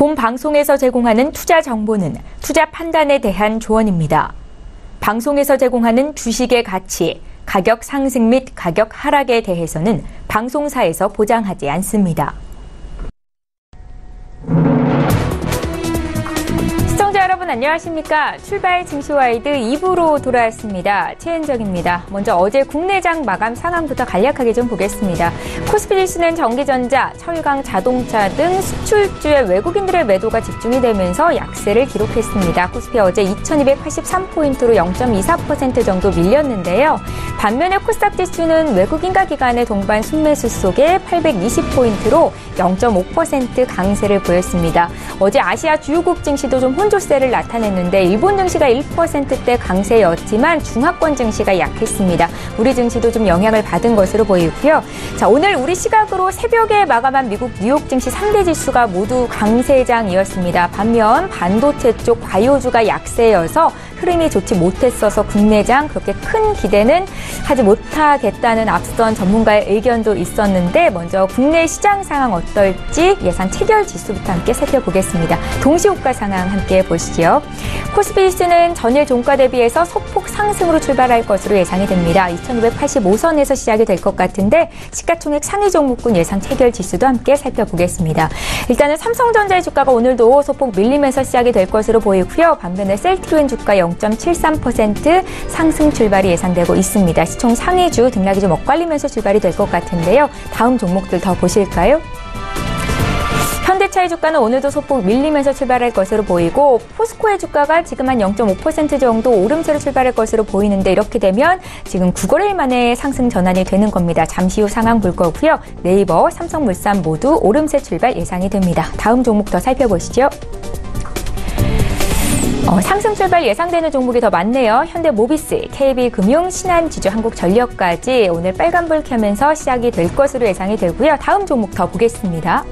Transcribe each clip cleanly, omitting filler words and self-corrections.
본 방송에서 제공하는 투자 정보는 투자 판단에 대한 조언입니다. 방송에서 제공하는 주식의 가치, 가격 상승 및 가격 하락에 대해서는 방송사에서 보장하지 않습니다. 시청자 여러분 안녕하십니까? 출발 증시와이드 2부로 돌아왔습니다. 최은정입니다. 먼저 어제 국내장 마감 상황부터 간략하게 좀 보겠습니다. 코스피 지수는 전기전자, 철강, 자동차 등 수출주의 외국인들의 매도가 집중이 되면서 약세를 기록했습니다. 코스피 어제 2283포인트로 0.24% 정도 밀렸는데요. 반면에 코스닥 지수는 외국인과 기관의 동반 순매수 속에 820포인트로 0.5% 강세를 보였습니다. 어제 아시아 주요국 증시도 좀 혼조세를 나타냈는데 일본 증시가 1%대 강세였지만 중하권 증시가 약했습니다. 우리 증시도 좀 영향을 받은 것으로 보이고요. 자, 오늘 우리 시각으로 새벽에 마감한 미국 뉴욕 증시 3대 지수가 모두 강세장이었습니다. 반면 반도체 쪽 바이오주가 약세여서 흐름이 좋지 못했어서 국내장 그렇게 큰 기대는 하지 못하겠다는 앞선 전문가의 의견도 있었는데 먼저 국내 시장 상황 어떨지 예상 체결 지수부터 함께 살펴보겠습니다. 동시호가 상황 함께 보시죠. 코스피 지수는 전일 종가 대비해서 소폭 상승으로 출발할 것으로 예상이 됩니다. 2285선에서 시작이 될 것 같은데 시가총액 상위 종목군 예상 체결 지수도 함께 살펴보겠습니다. 일단은 삼성전자의 주가가 오늘도 소폭 밀리면서 시작이 될 것으로 보이고요. 반면에 셀트리온 주가 0.73% 상승 출발이 예상되고 있습니다. 시총 상위주 등락이 좀 엇갈리면서 출발이 될 것 같은데요. 다음 종목들 더 보실까요? 현대차의 주가는 오늘도 소폭 밀리면서 출발할 것으로 보이고 포스코의 주가가 지금 한 0.5% 정도 오름세로 출발할 것으로 보이는데 이렇게 되면 지금 9거래일 만에 상승 전환이 되는 겁니다. 잠시 후 상황 볼 거고요. 네이버, 삼성물산 모두 오름세 출발 예상이 됩니다. 다음 종목 더 살펴보시죠. 상승 출발 예상되는 종목이 더 많네요. 현대모비스, KB금융, 신한지주, 한국전력까지 오늘 빨간불 켜면서 시작이 될 것으로 예상이 되고요. 다음 종목 더 보겠습니다.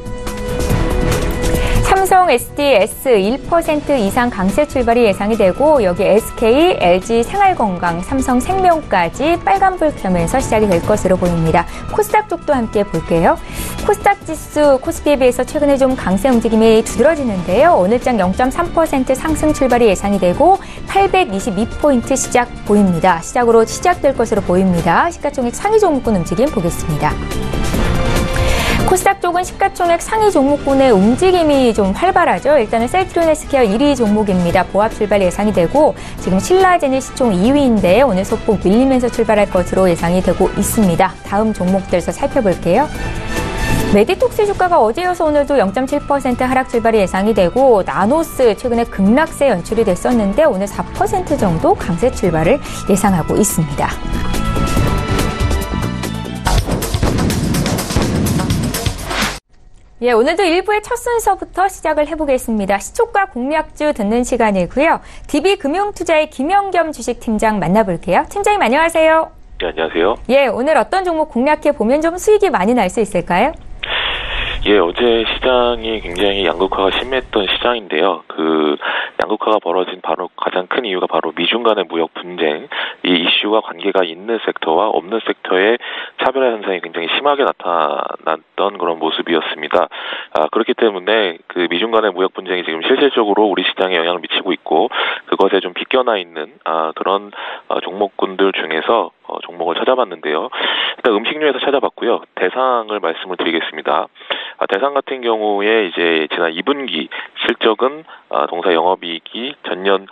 삼성 SDS 1% 이상 강세 출발이 예상이 되고 여기 SK, LG 생활건강, 삼성생명까지 빨간불 켜면서 시작이 될 것으로 보입니다. 코스닥 쪽도 함께 볼게요. 코스닥 지수 코스피에 비해서 최근에 좀 강세 움직임이 두드러지는데요. 오늘장 0.3% 상승 출발이 예상이 되고 822포인트 시작 보입니다. 시작으로 시작될 것으로 보입니다. 시가총액 상위 종목군 움직임 보겠습니다. 코스닥 쪽은 시가총액 상위 종목군의 움직임이 좀 활발하죠. 일단은 셀트리온 헬스케어 1위 종목입니다. 보합 출발 예상이 되고 지금 신라제니 시총 2위인데 오늘 소폭 밀리면서 출발할 것으로 예상이 되고 있습니다. 다음 종목들에서 살펴볼게요. 메디톡스 주가가 어제여서 오늘도 0.7% 하락 출발이 예상이 되고 나노스 최근에 급락세 연출이 됐었는데 오늘 4% 정도 강세 출발을 예상하고 있습니다. 예, 오늘도 1부의 첫 순서부터 시작을 해보겠습니다. 시초가 공략주 듣는 시간이고요. DB금융투자의 김영겸 주식팀장 만나볼게요. 팀장님 안녕하세요. 네, 안녕하세요. 예, 오늘 어떤 종목 공략해보면 좀 수익이 많이 날 수 있을까요? 예, 어제 시장이 굉장히 양극화가 심했던 시장인데요. 그 양극화가 벌어진 바로 가장 큰 이유가 바로 미중 간의 무역 분쟁, 이 이슈와 관계가 있는 섹터와 없는 섹터의 차별화 현상이 굉장히 심하게 나타났던 그런 모습이었습니다. 그렇기 때문에 그 미중 간의 무역 분쟁이 지금 실질적으로 우리 시장에 영향을 미치고 있고 그것에 좀 비껴나 있는 그런 종목군들 중에서 종목을 찾아봤는데요. 일단 음식료에서 찾아봤고요. 대상을 말씀을 드리겠습니다. 대상 같은 경우에 이제 지난 2분기 실적은 동사 영업이익이 전년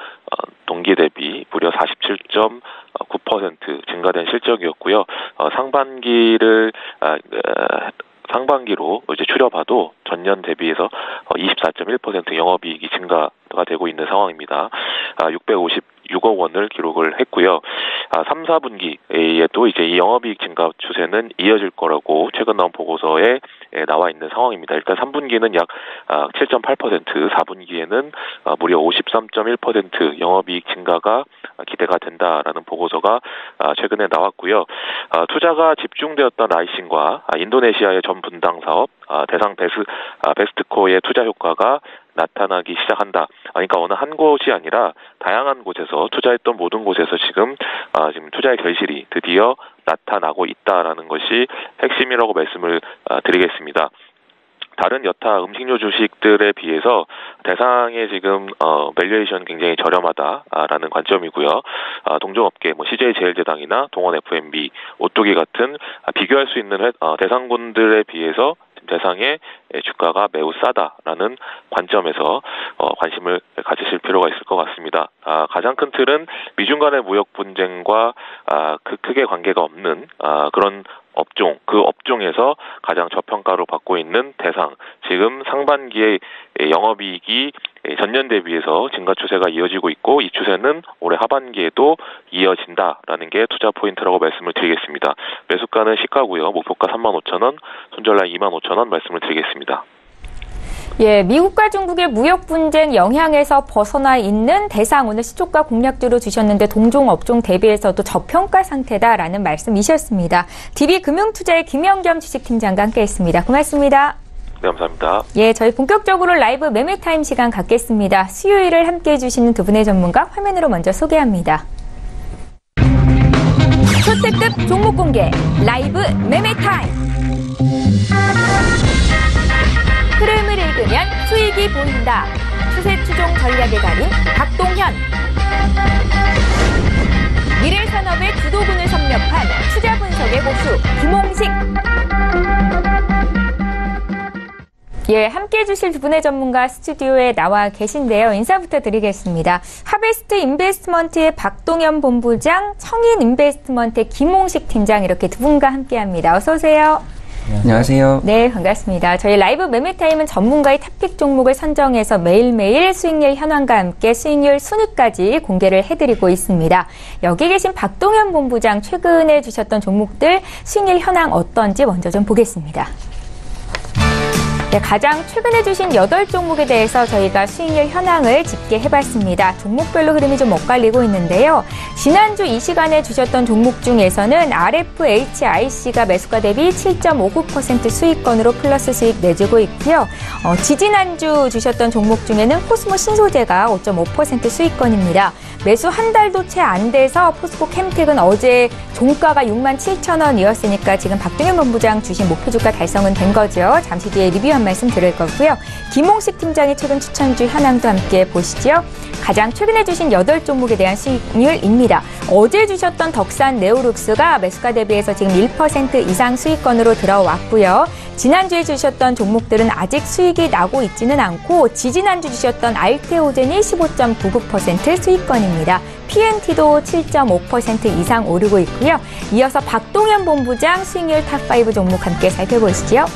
동기 대비 무려 47.9% 증가된 실적이었고요. 상반기로 이제 추려봐도 전년 대비해서 24.1% 영업이익이 증가가 되고 있는 상황입니다. 656억 원을 기록을 했고요. 3, 4분기에도 이제 이 영업이익 증가 추세는 이어질 거라고 최근 나온 보고서에 나와 있는 상황입니다. 일단 3분기는 약 7.8%, 4분기에는 무려 53.1% 영업이익 증가가 기대가 된다라는 보고서가 최근에 나왔고요. 투자가 집중되었던 라이신과 인도네시아의 전 분당 사업, 대상 베스트코의 투자 효과가 나타나기 시작한다. 그러니까 어느 한 곳이 아니라 다양한 곳에서 투자했던 모든 곳에서 지금 투자의 결실이 드디어 나타나고 있다라는 것이 핵심이라고 말씀을 드리겠습니다. 다른 여타 음식료 주식들에 비해서 대상의 지금 밸류에이션 굉장히 저렴하다라는 관점이고요. 동종업계 CJ 제일제당이나 동원 F&B, 오뚜기 같은 비교할 수 있는 대상군들에 비해서 대상의 주가가 매우 싸다라는 관점에서 관심을 가지실 필요가 있을 것 같습니다. 가장 큰 틀은 미중 간의 무역 분쟁과 크게 관계가 없는 그런 업종, 그 업종에서 가장 저평가로 받고 있는 대상, 지금 상반기에 영업이익이 전년 대비해서 증가 추세가 이어지고 있고 이 추세는 올해 하반기에도 이어진다라는 게 투자 포인트라고 말씀을 드리겠습니다. 매수가는 시가고요. 목표가 35,000원, 손절라인 25,000원 말씀을 드리겠습니다. 예, 미국과 중국의 무역 분쟁 영향에서 벗어나 있는 대상 오늘 시초가 공략주로 주셨는데 동종 업종 대비해서도 저평가 상태다라는 말씀이셨습니다. DB금융투자의 김영겸 주식팀장과 함께했습니다. 고맙습니다. 네, 감사합니다. 예, 저희 본격적으로 라이브 매매타임 시간 갖겠습니다. 수요일을 함께해 주시는 두 분의 전문가 화면으로 먼저 소개합니다. 초특급 종목 공개 라이브 매매타임. 흐름을 읽으면 수익이 보인다. 추세 추종 전략의 달인 박동현. 미래산업의 주도군을 섭렵한 투자 분석의 고수 김홍식. 예, 함께해 주실 두 분의 전문가 스튜디오에 나와 계신데요. 인사부터 드리겠습니다. 하베스트 인베스트먼트의 박동현 본부장, 청인 인베스트먼트의 김홍식 팀장 이렇게 두 분과 함께합니다. 어서 오세요. 안녕하세요. 네, 반갑습니다. 저희 라이브 매매타임은 전문가의 탑픽 종목을 선정해서 매일매일 수익률 현황과 함께 수익률 순위까지 공개를 해드리고 있습니다. 여기 계신 박동현 본부장 최근에 주셨던 종목들 수익률 현황 어떤지 먼저 좀 보겠습니다. 네, 가장 최근에 주신 8종목에 대해서 저희가 수익률 현황을 집계해봤습니다. 종목별로 흐름이 좀 엇갈리고 있는데요. 지난주 이 시간에 주셨던 종목 중에서는 RFHIC가 매수가 대비 7.59% 수익권으로 플러스 수익 내주고 있고요. 지지난주 주셨던 종목 중에는 코스모 신소재가 5.5% 수익권입니다. 매수 한 달도 채 안 돼서 포스코 캠텍은 어제 종가가 67,000원이었으니까 지금 박동현 본부장 주신 목표 주가 달성은 된 거죠. 잠시 뒤에 리뷰 한 말씀 드릴 거고요. 김홍식 팀장의 최근 추천주 현황도 함께 보시죠. 가장 최근에 주신 8종목에 대한 수익률입니다. 어제 주셨던 덕산 네오룩스가 매수가 대비해서 지금 1% 이상 수익권으로 들어왔고요. 지난주에 주셨던 종목들은 아직 수익이 나고 있지는 않고 지지난주 주셨던 알테오젠이 15.99% 수익권입니다. PNT도 7.5% 이상 오르고 있고요. 이어서 박동현 본부장 수익률 탑5 종목 함께 살펴보시죠.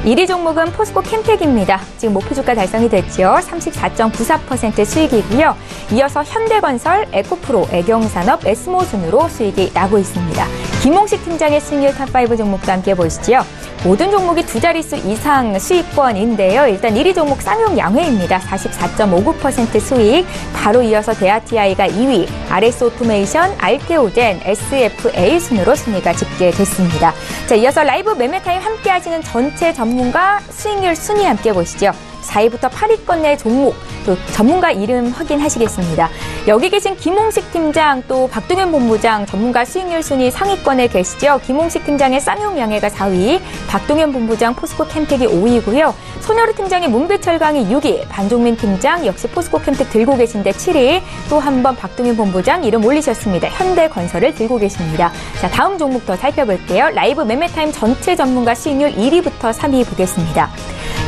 1위 종목은 포스코 캠텍입니다. 지금 목표 주가 달성이 됐죠. 34.94% 수익이고요. 이어서 현대건설, 에코프로, 애경산업, 에스모 순으로 수익이 나고 있습니다. 김홍식 팀장의 수익률 탑5 종목도 함께 보시죠. 모든 종목이 두 자릿수 이상 수익권인데요. 일단 1위 종목 쌍용양회입니다. 44.59% 수익. 바로 이어서 대아TI가 2위, RS오토메이션, 알테오젠, SFA 순으로 순위가 집계됐습니다. 자, 이어서 라이브 매매타임 함께 하시는 전체 전문가 수익률 순위 함께 보시죠. 4위부터 8위권 내 종목, 또 전문가 이름 확인하시겠습니다. 여기 계신 김홍식 팀장, 또 박동현 본부장 전문가 수익률 순위 상위권에 계시죠. 김홍식 팀장의 쌍용양해가 4위, 박동현 본부장 포스코 캠텍이 5위고요. 손여루 팀장의 문배철강이 6위, 반종민 팀장 역시 포스코 캠텍 들고 계신데 7위, 또 한 번 박동현 본부장 이름 올리셨습니다. 현대건설을 들고 계십니다. 자, 다음 종목 더 살펴볼게요. 라이브 매매타임 전체 전문가 수익률 1위부터 3위 보겠습니다.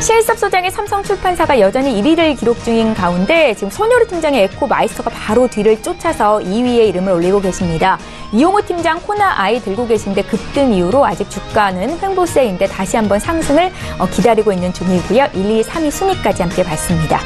실섭 소장의 삼성출판사가 여전히 1위를 기록 중인 가운데 지금 손여루 팀장의 에코마이스터가 바로 뒤를 쫓아서 2위에 이름을 올리고 계십니다. 이용호 팀장 호나아이 들고 계신데 급등 이후로 아직 주가는 횡보세인데 다시 한번 상승을 기다리고 있는 중이고요. 1, 2, 3위 순위까지 함께 봤습니다.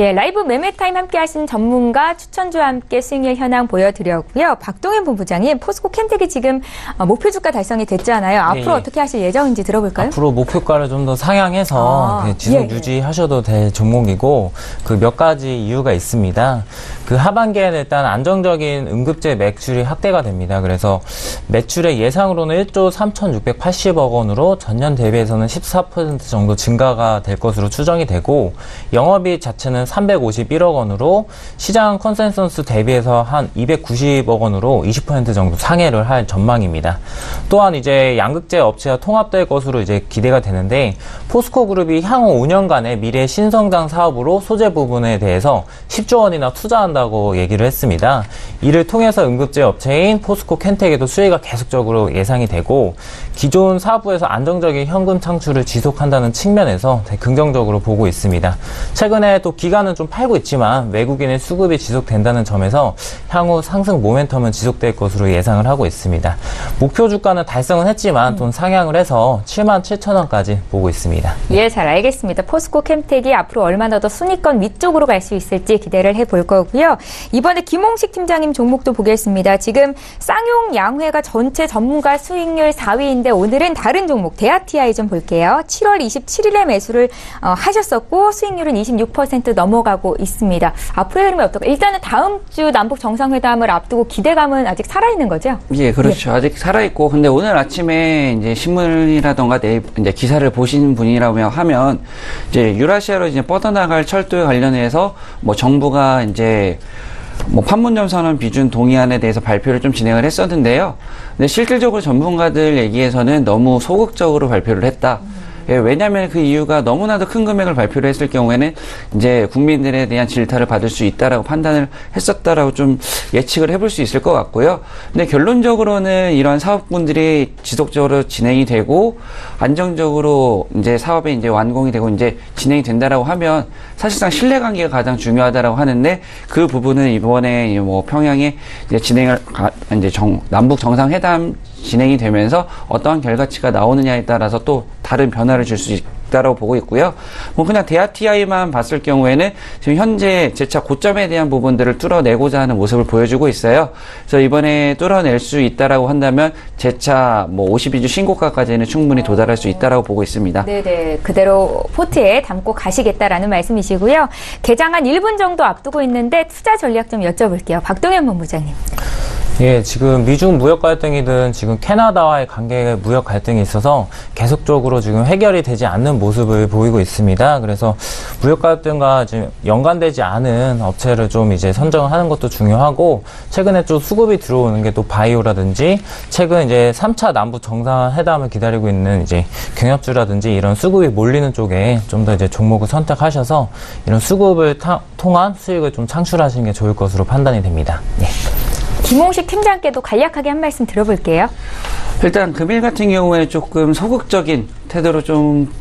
예, 라이브 매매타임 함께 하신 전문가 추천주와 함께 수익률 현황 보여드렸고요. 박동현 본부장님, 포스코 캠텍이 지금 목표 주가 달성이 됐잖아요. 앞으로 어떻게 하실 예정인지 들어볼까요? 앞으로 목표가를 좀 더 상향해서 지속 유지하셔도 될 종목이고 그 몇 가지 이유가 있습니다. 그 하반기에는 일단 안정적인 응급제 매출이 확대가 됩니다. 그래서 매출의 예상으로는 1조 3,680억 원으로 전년 대비해서는 14% 정도 증가가 될 것으로 추정이 되고 영업이익 자체는 351억 원으로 시장 컨센서스 대비해서 한 290억 원으로 20% 정도 상회를 할 전망입니다. 또한 이제 양극재 업체와 통합될 것으로 이제 기대가 되는데 포스코 그룹이 향후 5년간의 미래 신성장 사업으로 소재 부분에 대해서 10조 원이나 투자한다고 얘기를 했습니다. 이를 통해서 응급제 업체인 포스코 켄텍에도 수혜가 계속적으로 예상이 되고 기존 사업부에서 안정적인 현금 창출을 지속한다는 측면에서 되게 긍정적으로 보고 있습니다. 최근에 또 기관은 좀 팔고 있지만 외국인의 수급이 지속된다는 점에서 향후 상승 모멘텀은 지속될 것으로 예상을 하고 있습니다. 목표 주가는 달성은 했지만 좀 상향을 해서 77,000원까지 보고 있습니다. 예, 잘 알겠습니다. 포스코 켄텍이 앞으로 얼마나 더 순위권 위쪽으로 갈 수 있을지 기대를 해볼 거고요. 이번에 김홍식 팀장님 종목도 보겠습니다. 지금 쌍용 양회가 전체 전문가 수익률 4위인데 오늘은 다른 종목 대아TI 좀 볼게요. 7월 27일에 매수를 하셨었고 수익률은 26% 넘어가고 있습니다. 앞으로의 흐름이 어떨까요? 일단은 다음 주 남북 정상회담을 앞두고 기대감은 아직 살아있는 거죠? 예, 그렇죠. 예. 아직 살아있고 근데 오늘 아침에 이제 신문이라던가 이제 기사를 보신 분이라면 하면 이제 유라시아로 이제 뻗어나갈 철도에 관련해서 뭐 정부가 이제 뭐 판문점 선언 비준 동의안에 대해서 발표를 좀 진행을 했었는데요. 근데 실질적으로 전문가들 얘기에서는 너무 소극적으로 발표를 했다. 예, 왜냐하면 그 이유가 너무나도 큰 금액을 발표를 했을 경우에는 이제 국민들에 대한 질타를 받을 수 있다라고 판단을 했었다라고 좀 예측을 해볼 수 있을 것 같고요. 근데 결론적으로는 이런 사업군들이 지속적으로 진행이 되고 안정적으로 이제 사업에 이제 완공이 되고 이제 진행이 된다라고 하면 사실상 신뢰관계가 가장 중요하다라고 하는데 그 부분은 이번에 뭐 평양에 이제 진행을 이제 남북 정상회담 진행이 되면서 어떠한 결과치가 나오느냐에 따라서 또 다른 변화를 줄 수 있다고 보고 있고요. 뭐 그냥 대아TI만 봤을 경우에는 지금 현재 재차 고점에 대한 부분들을 뚫어내고자 하는 모습을 보여주고 있어요. 그래서 이번에 뚫어낼 수 있다라고 한다면 재차 뭐 52주 신고가까지는 충분히 도달할 수 있다라고 보고 있습니다. 네네, 그대로 포트에 담고 가시겠다라는 말씀이시고요. 개장한 1분 정도 앞두고 있는데 투자 전략 좀 여쭤볼게요. 박동현 본부장님. 예, 지금 미중 무역 갈등이든 지금 캐나다와의 관계 무역 갈등이 있어서 계속적으로 지금 해결이 되지 않는 모습을 보이고 있습니다. 그래서 무역 갈등과 지금 연관되지 않은 업체를 좀 이제 선정하는 것도 중요하고 최근에 좀 수급이 들어오는 게 또 바이오라든지 최근 이제 3차 남북 정상회담을 기다리고 있는 이제 경협주라든지 이런 수급이 몰리는 쪽에 좀 더 이제 종목을 선택하셔서 이런 수급을 통한 수익을 좀 창출하시는 게 좋을 것으로 판단이 됩니다. 예. 김홍식 팀장께도 간략하게 한 말씀 들어볼게요. 일단 금일 같은 경우에 조금 소극적인 태도로 좀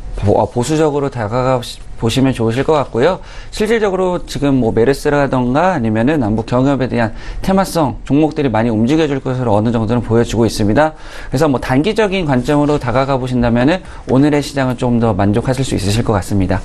보수적으로 다가가 보시면 좋으실 것 같고요. 실질적으로 지금 뭐 메르스라던가 아니면은 남북 경협에 대한 테마성 종목들이 많이 움직여줄 것으로 어느 정도는 보여주고 있습니다. 그래서 뭐 단기적인 관점으로 다가가 보신다면은 오늘의 시장은 좀 더 만족하실 수 있으실 것 같습니다.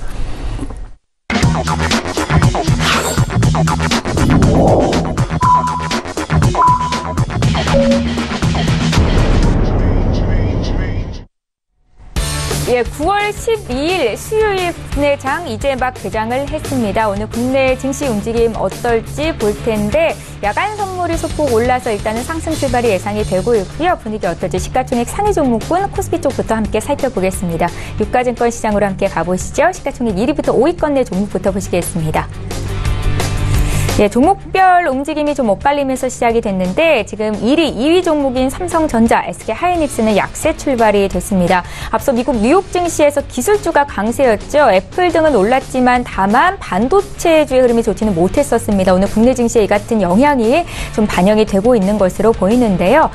예, 9월 12일 수요일 국내장 이제 막 개장을 했습니다. 오늘 국내 증시 움직임 어떨지 볼 텐데 야간 선물이 소폭 올라서 일단은 상승 출발이 예상이 되고 있고요. 분위기 어떨지 시가총액 상위 종목군 코스피 쪽부터 함께 살펴보겠습니다. 유가증권 시장으로 함께 가보시죠. 시가총액 1위부터 5위권 내 종목부터 보시겠습니다. 예, 종목별 움직임이 좀 엇갈리면서 시작이 됐는데 지금 1위, 2위 종목인 삼성전자, SK하이닉스는 약세 출발이 됐습니다. 앞서 미국 뉴욕 증시에서 기술주가 강세였죠. 애플 등은 올랐지만 다만 반도체주의 흐름이 좋지는 못했었습니다. 오늘 국내 증시에 이 같은 영향이 좀 반영이 되고 있는 것으로 보이는데요.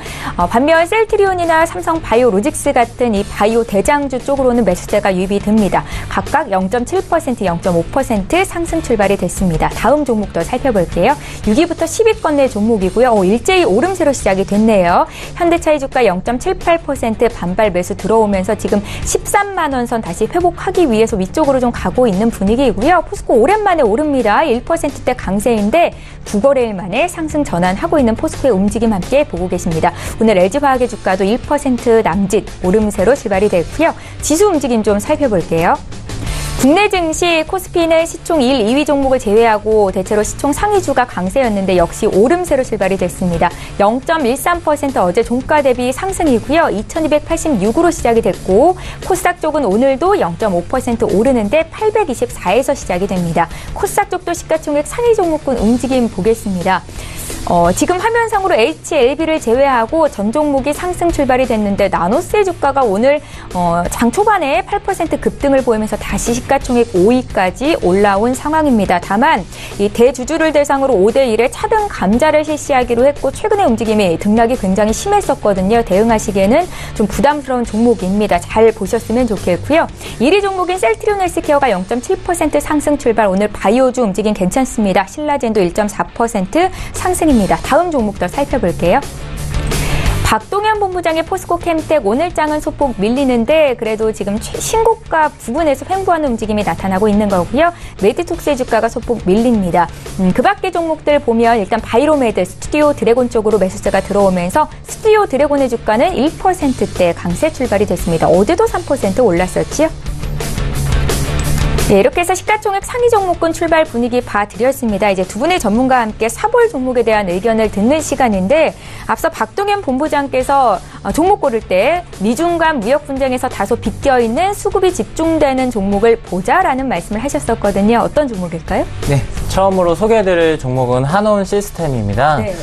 반면 셀트리온이나 삼성바이오로직스 같은 이 바이오 대장주 쪽으로는 매수세가 유입이 됩니다. 각각 0.7%, 0.5% 상승 출발이 됐습니다. 다음 종목도 살펴볼게요. 6위부터 10위권 내 종목이고요. 일제히 오름세로 시작이 됐네요. 현대차의 주가 0.78% 반발 매수 들어오면서 지금 13만 원 선 다시 회복하기 위해서 위쪽으로 좀 가고 있는 분위기이고요. 포스코 오랜만에 오릅니다. 1%대 강세인데 9거래일 만에 상승 전환하고 있는 포스코의 움직임 함께 보고 계십니다. 오늘 LG화학의 주가도 1% 남짓 오름세로 출발이 됐고요. 지수 움직임 좀 살펴볼게요. 국내 증시 코스피는 시총 1, 2위 종목을 제외하고 대체로 시총 상위주가 강세였는데 역시 오름세로 출발이 됐습니다. 0.13% 어제 종가 대비 상승이고요. 2286으로 시작이 됐고 코스닥 쪽은 오늘도 0.5% 오르는데 824에서 시작이 됩니다. 코스닥 쪽도 시가총액 상위 종목군 움직임 보겠습니다. 지금 화면상으로 HLB를 제외하고 전 종목이 상승 출발이 됐는데 나노스의 주가가 오늘 장 초반에 8% 급등을 보이면서 다시 시가총액 5위까지 올라온 상황입니다. 다만 이 대주주를 대상으로 5대1의 차등 감자를 실시하기로 했고 최근의 움직임이 등락이 굉장히 심했었거든요. 대응하시기에는 좀 부담스러운 종목입니다. 잘 보셨으면 좋겠고요. 1위 종목인 셀트리온 헬스케어가 0.7% 상승 출발. 오늘 바이오주 움직임 괜찮습니다. 신라젠도 1.4% 상승입니다. 다음 종목 더 살펴볼게요. 박동현 본부장의 포스코 캠텍 오늘장은 소폭 밀리는데 그래도 지금 신고가 부분에서 횡보하는 움직임이 나타나고 있는 거고요. 메디톡스의 주가가 소폭 밀립니다. 그 밖의 종목들 보면 일단 바이로메드, 스튜디오 드래곤 쪽으로 매수세가 들어오면서 스튜디오 드래곤의 주가는 1%대 강세 출발이 됐습니다. 어제도 3% 올랐었지요. 네, 이렇게 해서 시가총액 상위 종목군 출발 분위기 봐드렸습니다. 이제 두 분의 전문가와 함께 사볼 종목에 대한 의견을 듣는 시간인데 앞서 박동현 본부장께서 종목 고를 때 미중 간 무역 분쟁에서 다소 비껴있는 수급이 집중되는 종목을 보자라는 말씀을 하셨었거든요. 어떤 종목일까요? 네, 처음으로 소개해드릴 종목은 한온 시스템입니다. 네.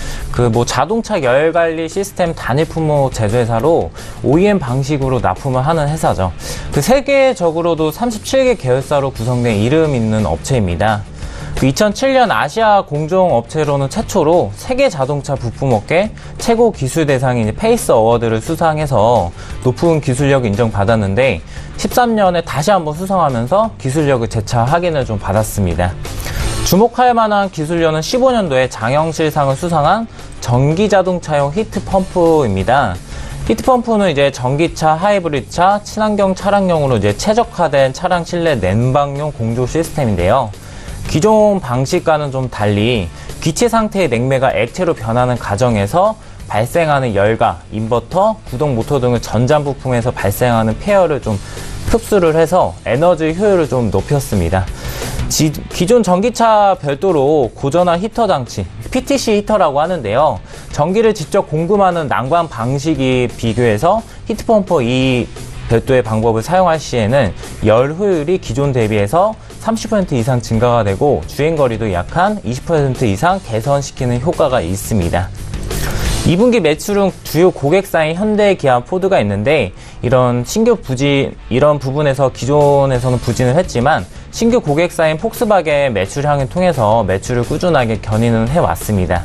자동차 열 관리 시스템 단일 품목 제조회사로 OEM 방식으로 납품을 하는 회사죠. 세계적으로도 37개 계열사로 구성된 이름 있는 업체입니다. 2007년 아시아 공정 업체로는 최초로 세계 자동차 부품업계 최고 기술 대상인 페이스 어워드를 수상해서 높은 기술력을 인정받았는데 13년에 다시 한번 수상하면서 기술력을 재차 확인을 좀 받았습니다. 주목할 만한 기술력은 15년도에 장영실상을 수상한 전기자동차용 히트펌프입니다. 히트펌프는 전기차, 하이브리드차, 친환경 차량용으로 최적화된 차량 실내 냉방용 공조 시스템인데요. 기존 방식과는 좀 달리 기체 상태의 냉매가 액체로 변하는 과정에서 발생하는 열과 인버터, 구동 모터 등의 전자 부품에서 발생하는 폐열을 좀 흡수를 해서 에너지 효율을 좀 높였습니다. 기존 전기차 별도로 고전화 히터 장치, PTC 히터라고 하는데요. 전기를 직접 공급하는 난방 방식이 비교해서 히트펌프 이 별도의 방법을 사용할 시에는 열 효율이 기존 대비해서 30% 이상 증가가 되고 주행거리도 약 한 20% 이상 개선시키는 효과가 있습니다. 2분기 매출은 주요 고객사인 현대, 기아, 포드가 있는데 이런 부분에서 기존에서는 부진을 했지만 신규 고객사인 폭스바겐 매출 향을 통해서 매출을 꾸준하게 견인을 해왔습니다.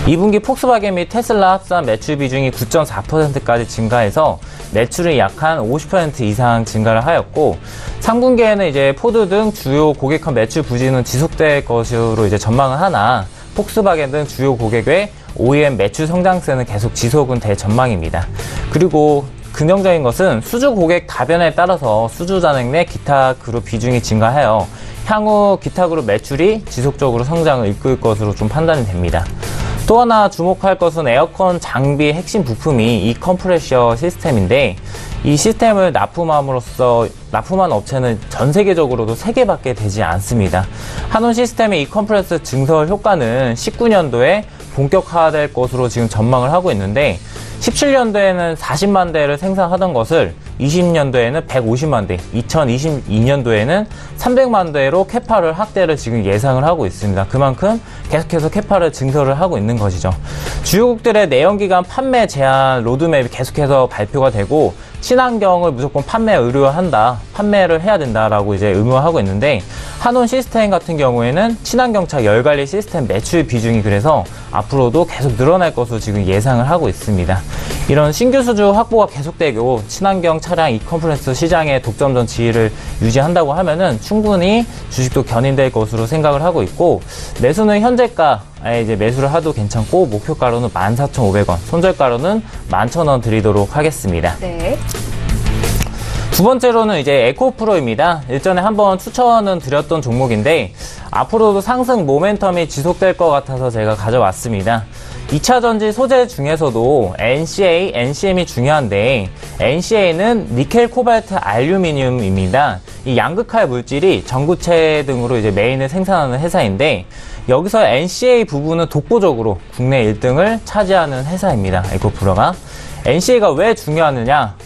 2분기 폭스바겐 및 테슬라 합산 매출 비중이 9.4%까지 증가해서 매출이 약 한 50% 이상 증가를 하였고 3분기에는 포드 등 주요 고객 매출 부진은 지속될 것으로 전망을 하나 폭스바겐 등 주요 고객의 OEM 매출 성장세는 계속 지속은 될 전망입니다. 그리고 긍정적인 것은 수주 고객 다변에 따라서 수주 잔액 내 기타 그룹 비중이 증가하여 향후 기타 그룹 매출이 지속적으로 성장을 이끌 것으로 좀 판단이 됩니다. 또 하나 주목할 것은 에어컨 장비 핵심 부품이 이 컴프레셔 시스템인데 이 시스템을 납품한 업체는 전 세계적으로도 3개밖에 되지 않습니다. 한온 시스템의 이 컴프레서 증설 효과는 19년도에 본격화될 것으로 지금 전망을 하고 있는데 17년도에는 40만 대를 생산하던 것을 20년도에는 150만 대, 2022년도에는 300만 대로 캐파를 확대를 지금 예상을 하고 있습니다. 그만큼 계속해서 캐파를 증설을 하고 있는 것이죠. 주요국들의 내연기관 판매 제한 로드맵이 계속해서 발표가 되고 친환경을 무조건 판매를 해야 된다라고 의무화하고 있는데 한온 시스템 같은 경우에는 친환경차 열관리 시스템 매출 비중이 그래서 앞으로도 계속 늘어날 것으로 지금 예상을 하고 있습니다. 이런 신규 수주 확보가 계속되고 친환경 차량 이컴프레서 시장의 독점전 지위를 유지한다고 하면은 충분히 주식도 견인될 것으로 생각을 하고 있고 매수는 현재가에 매수를 하도 괜찮고 목표가로는 14,500원, 손절가로는 11,000원 드리도록 하겠습니다. 네. 두 번째로는 이제 에코프로입니다. 일전에 한번 추천은 드렸던 종목인데 앞으로도 상승 모멘텀이 지속될 것 같아서 제가 가져왔습니다. 2차 전지 소재 중에서도 NCA, NCM이 중요한데 NCA는 니켈, 코발트, 알루미늄입니다. 이 양극할 물질이 전구체 등으로 이제 메인을 생산하는 회사인데 여기서 NCA 부분은 독보적으로 국내 1등을 차지하는 회사입니다. 에코프로가. NCA가 왜 중요하느냐?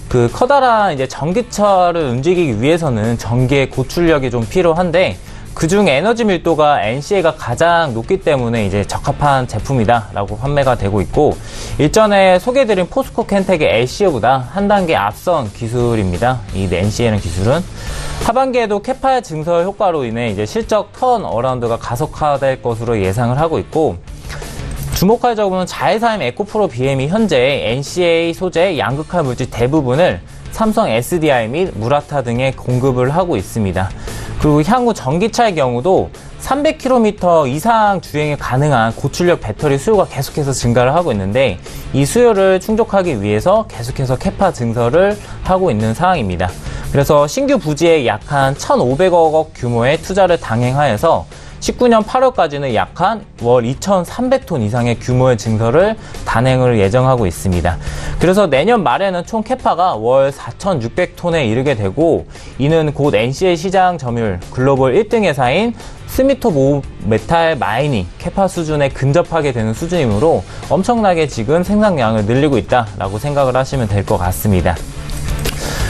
그 커다란 이제 전기차를 움직이기 위해서는 전기의 고출력이 좀 필요한데 그중 에너지 밀도가 NCA가 가장 높기 때문에 이제 적합한 제품이다라고 판매가 되고 있고 일전에 소개해드린 포스코 켄텍의 LCO보다 한 단계 앞선 기술입니다. 이 NCA라는 기술은 하반기에도 캐파 증설 효과로 인해 이제 실적 턴 어라운드가 가속화될 것으로 예상을 하고 있고 주목할 점은 자회사인 에코프로 BM이 현재 NCA 소재 양극화 물질 대부분을 삼성 SDI 및 무라타 등에 공급을 하고 있습니다. 그리고 향후 전기차의 경우도 300km 이상 주행이 가능한 고출력 배터리 수요가 계속해서 증가를 하고 있는데 이 수요를 충족하기 위해서 계속해서 캐파 증설을 하고 있는 상황입니다. 그래서 신규 부지에 약 한 1,500억 원 규모의 투자를 단행하여서 19년 8월까지는 약 한 월 2,300톤 이상의 규모의 증설을 단행을 예정하고 있습니다. 그래서 내년 말에는 총 캐파가 월 4,600톤에 이르게 되고 이는 곧 NCA 시장 점유율 글로벌 1등 회사인 스미토모 메탈 마이닝 캐파 수준에 근접하게 되는 수준이므로 엄청나게 지금 생산량을 늘리고 있다라고 생각을 하시면 될 것 같습니다.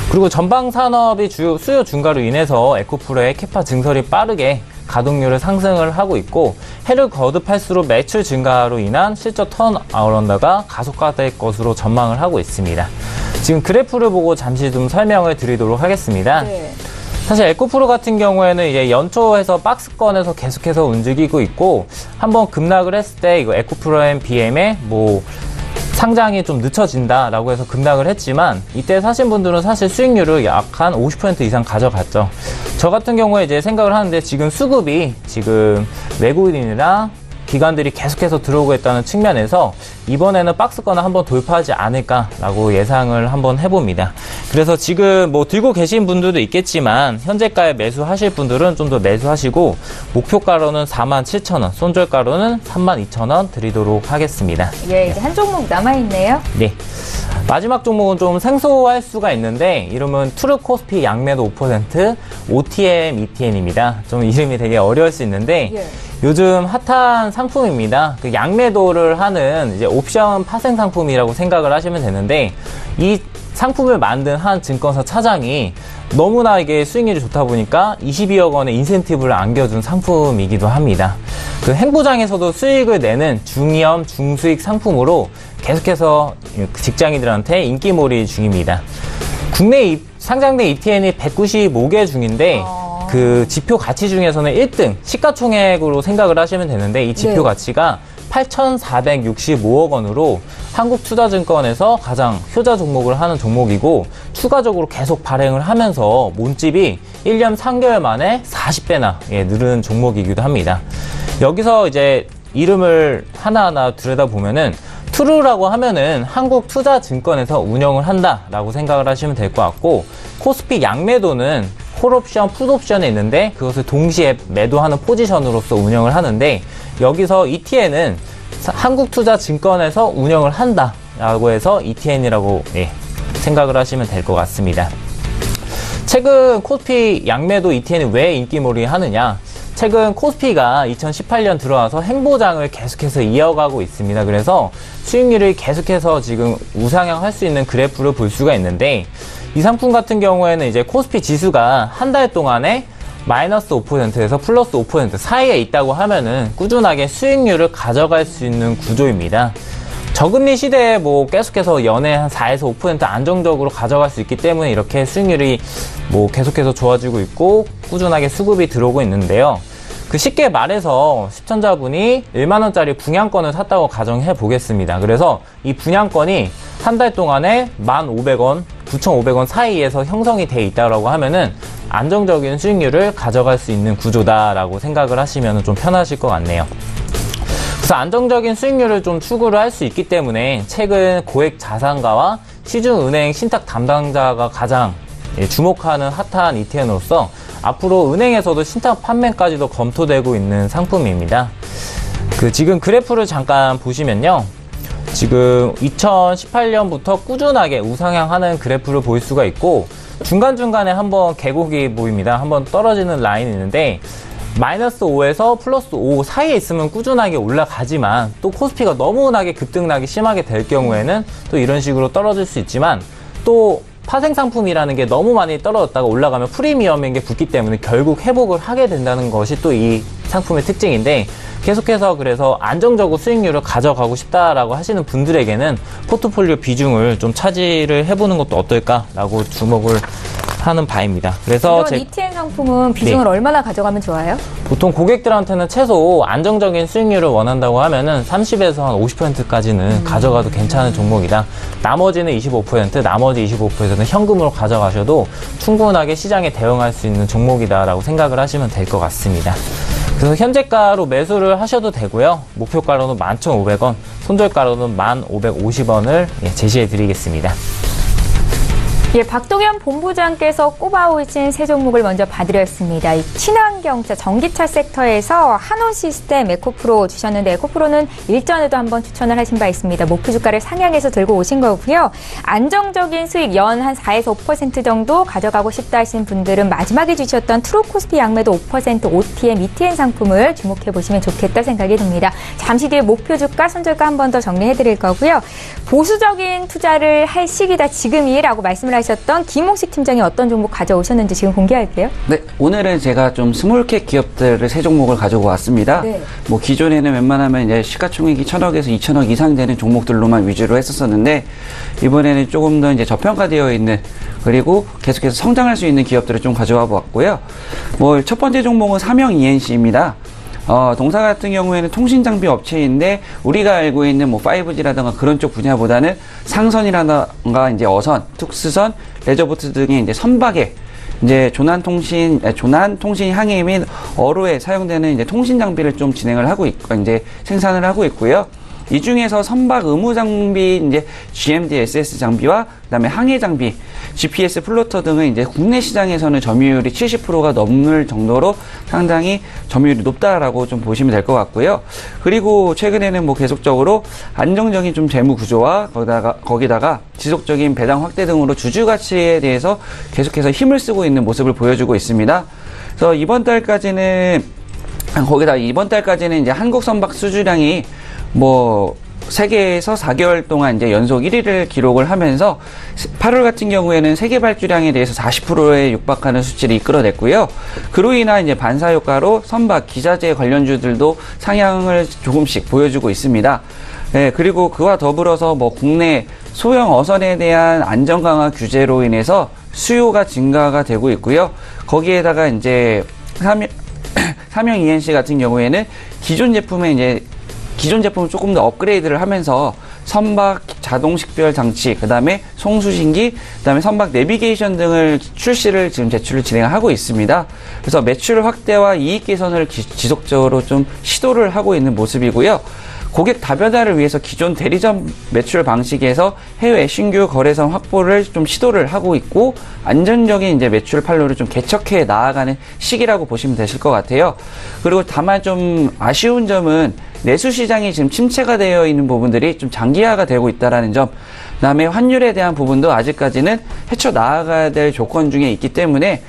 그리고 전방 산업이 수요 증가로 인해서 에코프로의 캐파 증설이 빠르게 가동률을 상승을 하고 있고 해를 거듭할수록 매출 증가로 인한 실적 턴어라운드가 가속화될 것으로 전망을 하고 있습니다. 지금 그래프를 보고 잠시 좀 설명을 드리도록 하겠습니다. 네. 사실 에코프로 같은 경우에는 이제 연초에서 박스권에서 계속해서 움직이고 있고 한번 급락을 했을 때 이거 에코프로 앤 BM의 상장이 좀 늦춰진다라고 해서 급락을 했지만 이때 사신 분들은 사실 수익률을 약 한 50% 이상 가져갔죠. 저 같은 경우에 이제 생각을 하는데 지금 수급이 지금 외국인이나 기관들이 계속해서 들어오고 있다는 측면에서 이번에는 박스권을 한번 돌파하지 않을까라고 예상을 한번 해봅니다. 그래서 지금 들고 계신 분들도 있겠지만 현재가에 매수하실 분들은 좀 더 매수하시고 목표가로는 47,000원, 손절가로는 32,000원 드리도록 하겠습니다. 예, 이제 한 종목 남아있네요. 네. 마지막 종목은 좀 생소할 수가 있는데 이름은 투르코스피 양매도 5% OTM ETN입니다. 좀 이름이 되게 어려울 수 있는데 예. 요즘 핫한 상품입니다. 그 양매도를 하는 이제 옵션 파생 상품이라고 생각을 하시면 되는데 이 상품을 만든 한 증권사 차장이 너무나 이게 수익률이 좋다 보니까 22억 원의 인센티브를 안겨준 상품이기도 합니다. 그 행보장에서도 수익을 내는 중위험, 중수익 상품으로 계속해서 직장인들한테 인기몰이 중입니다. 국내 상장된 ETN이 195개 중인데 그 지표 가치 중에서는 1등 시가총액으로 생각을 하시면 되는데 이 지표 네. 가치가 8,465억 원으로 한국투자증권에서 가장 효자 종목을 하는 종목이고 추가적으로 계속 발행을 하면서 몸집이 1년 3개월 만에 40배나 늘은 종목이기도 합니다. 여기서 이제 이름을 하나하나 들여다보면은 투루라고 하면은 한국투자증권에서 운영을 한다라고 생각을 하시면 될 것 같고 코스피 양매도는 콜옵션, 풋옵션에 있는데 그것을 동시에 매도하는 포지션으로서 운영을 하는데 여기서 ETN은 한국투자증권에서 운영을 한다라고 해서 ETN이라고 생각을 하시면 될 것 같습니다. 최근 코스피 양매도 ETN이 왜 인기몰이 하느냐? 최근 코스피가 2018년 들어와서 행보장을 계속해서 이어가고 있습니다. 그래서 수익률을 계속해서 지금 우상향할 수 있는 그래프를 볼 수가 있는데 이 상품 같은 경우에는 이제 코스피 지수가 한 달 동안에 마이너스 5%에서 플러스 5% 사이에 있다고 하면은 꾸준하게 수익률을 가져갈 수 있는 구조입니다. 저금리 시대에 계속해서 연에 한 4에서 5% 안정적으로 가져갈 수 있기 때문에 이렇게 수익률이 계속해서 좋아지고 있고 꾸준하게 수급이 들어오고 있는데요. 그 쉽게 말해서 시청자분이 1만원짜리 분양권을 샀다고 가정해 보겠습니다. 그래서 이 분양권이 한 달 동안에 1,500원, 9,500원 사이에서 형성이 돼 있다고 하면은 안정적인 수익률을 가져갈 수 있는 구조다라고 생각을 하시면 좀 편하실 것 같네요. 그래서 안정적인 수익률을 좀 추구를 할 수 있기 때문에 최근 고액 자산가와 시중은행 신탁 담당자가 가장 주목하는 핫한 ETN으로서 앞으로 은행에서도 신탁 판매까지도 검토되고 있는 상품입니다. 지금 그래프를 잠깐 보시면요. 지금 2018년부터 꾸준하게 우상향하는 그래프를 볼 수가 있고, 중간중간에 한번 계곡이 보입니다. 한번 떨어지는 라인이 있는데, 마이너스 5에서 플러스 5 사이에 있으면 꾸준하게 올라가지만, 또 코스피가 너무나게 급등락이 심하게 될 경우에는 또 이런 식으로 떨어질 수 있지만, 또 파생 상품이라는 게 너무 많이 떨어졌다가 올라가면 프리미엄인 게 붙기 때문에 결국 회복을 하게 된다는 것이 또 이 상품의 특징인데, 계속해서 그래서 안정적으로 수익률을 가져가고 싶다라고 하시는 분들에게는 포트폴리오 비중을 좀 차지를 해보는 것도 어떨까라고 주목을 하는 바입니다. 그래서 이런 ETN 상품은 비중을 얼마나 가져가면 좋아요? 보통 고객들한테는 최소 안정적인 수익률을 원한다고 하면은 30에서 한 50%까지는 가져가도 괜찮은 종목이다. 나머지는 25%, 나머지 25%는 현금으로 가져가셔도 충분하게 시장에 대응할 수 있는 종목이다라고 생각을 하시면 될 것 같습니다. 그래서 현재가로 매수를 하셔도 되고요. 목표가로는 11,500원, 손절가로는 1,550원을 제시해 드리겠습니다. 박동현 본부장께서 꼽아오신 세 종목을 먼저 봐드렸습니다. 이 친환경차, 전기차 섹터에서 한온시스템, 에코프로 주셨는데, 에코프로는 일전에도 한번 추천을 하신 바 있습니다. 목표 주가를 상향해서 들고 오신 거고요. 안정적인 수익 연 한 4에서 5% 정도 가져가고 싶다 하신 분들은 마지막에 주셨던 트루코스피 양매도 5% OTM, ETN 상품을 주목해 보시면 좋겠다 생각이 듭니다. 잠시 뒤에 목표 주가, 손절가 한 번 더 정리해 드릴 거고요. 보수적인 투자를 할 시기다 지금이라고 말씀을 하셨던 김홍식 팀장이 어떤 종목 가져오셨는지 지금 공개할게요. 네, 오늘은 제가 좀 스몰캡 기업들을 세 종목을 가지고 왔습니다. 네. 뭐 기존에는 웬만하면 이제 시가총액이 1,000억에서 2,000억 이상 되는 종목들로만 위주로 했었었는데, 이번에는 조금 더 이제 저평가되어 있는, 그리고 계속해서 성장할 수 있는 기업들을 좀 가져와 보았고요. 뭐 첫 번째 종목은 삼형 ENC입니다. 동사 같은 경우에는 통신장비 업체인데, 우리가 알고 있는 뭐 5G라든가 그런 쪽 분야보다는 상선이라든가 이제 어선, 특수선, 레저보트 등의 이제 선박에 이제 조난통신 항해 및 어로에 사용되는 이제 통신 장비를 좀 진행을 하고 있고, 이제 생산을 하고 있고요. 이 중에서 선박 의무 장비, 이제 GMD SS 장비와 그다음에 항해 장비, GPS 플로터 등은 이제 국내 시장에서는 점유율이 70%가 넘을 정도로 상당히 점유율이 높다라고 좀 보시면 될 것 같고요. 그리고 최근에는 뭐 계속적으로 안정적인 좀 재무 구조와 거기다가 지속적인 배당 확대 등으로 주주 가치에 대해서 계속해서 힘을 쓰고 있는 모습을 보여주고 있습니다. 그래서 이번 달까지는 이제 한국 선박 수주량이 뭐 세계에서 4개월 동안 이제 연속 1위를 기록을 하면서 8월 같은 경우에는 세계 발주량에 대해서 40%에 육박하는 수치를 이끌어냈고요. 그로 인한 이제 반사 효과로 선박, 기자재 관련주들도 상향을 조금씩 보여주고 있습니다. 네, 그리고 그와 더불어서 뭐 국내 소형 어선에 대한 안전 강화 규제로 인해서 수요가 증가가 되고 있고요. 거기에다가 이제 삼형 ENC 같은 경우에는 기존 제품을 조금 더 업그레이드를 하면서 선박 자동 식별 장치, 그 다음에 송수신기, 그 다음에 선박 내비게이션 등을 출시를 지금 제출을 진행하고 있습니다. 그래서 매출 확대와 이익 개선을 지속적으로 좀 시도를 하고 있는 모습이고요. 고객 다변화를 위해서 기존 대리점 매출 방식에서 해외 신규 거래선 확보를 좀 시도를 하고 있고, 안정적인 이제 매출 판로를 좀 개척해 나아가는 시기라고 보시면 되실 것 같아요. 그리고 다만 좀 아쉬운 점은 내수 시장이 지금 침체가 되어 있는 부분들이 좀 장기화가 되고 있다라는 점, 그다음에 환율에 대한 부분도 아직까지는 헤쳐 나아가야 될 조건 중에 있기 때문에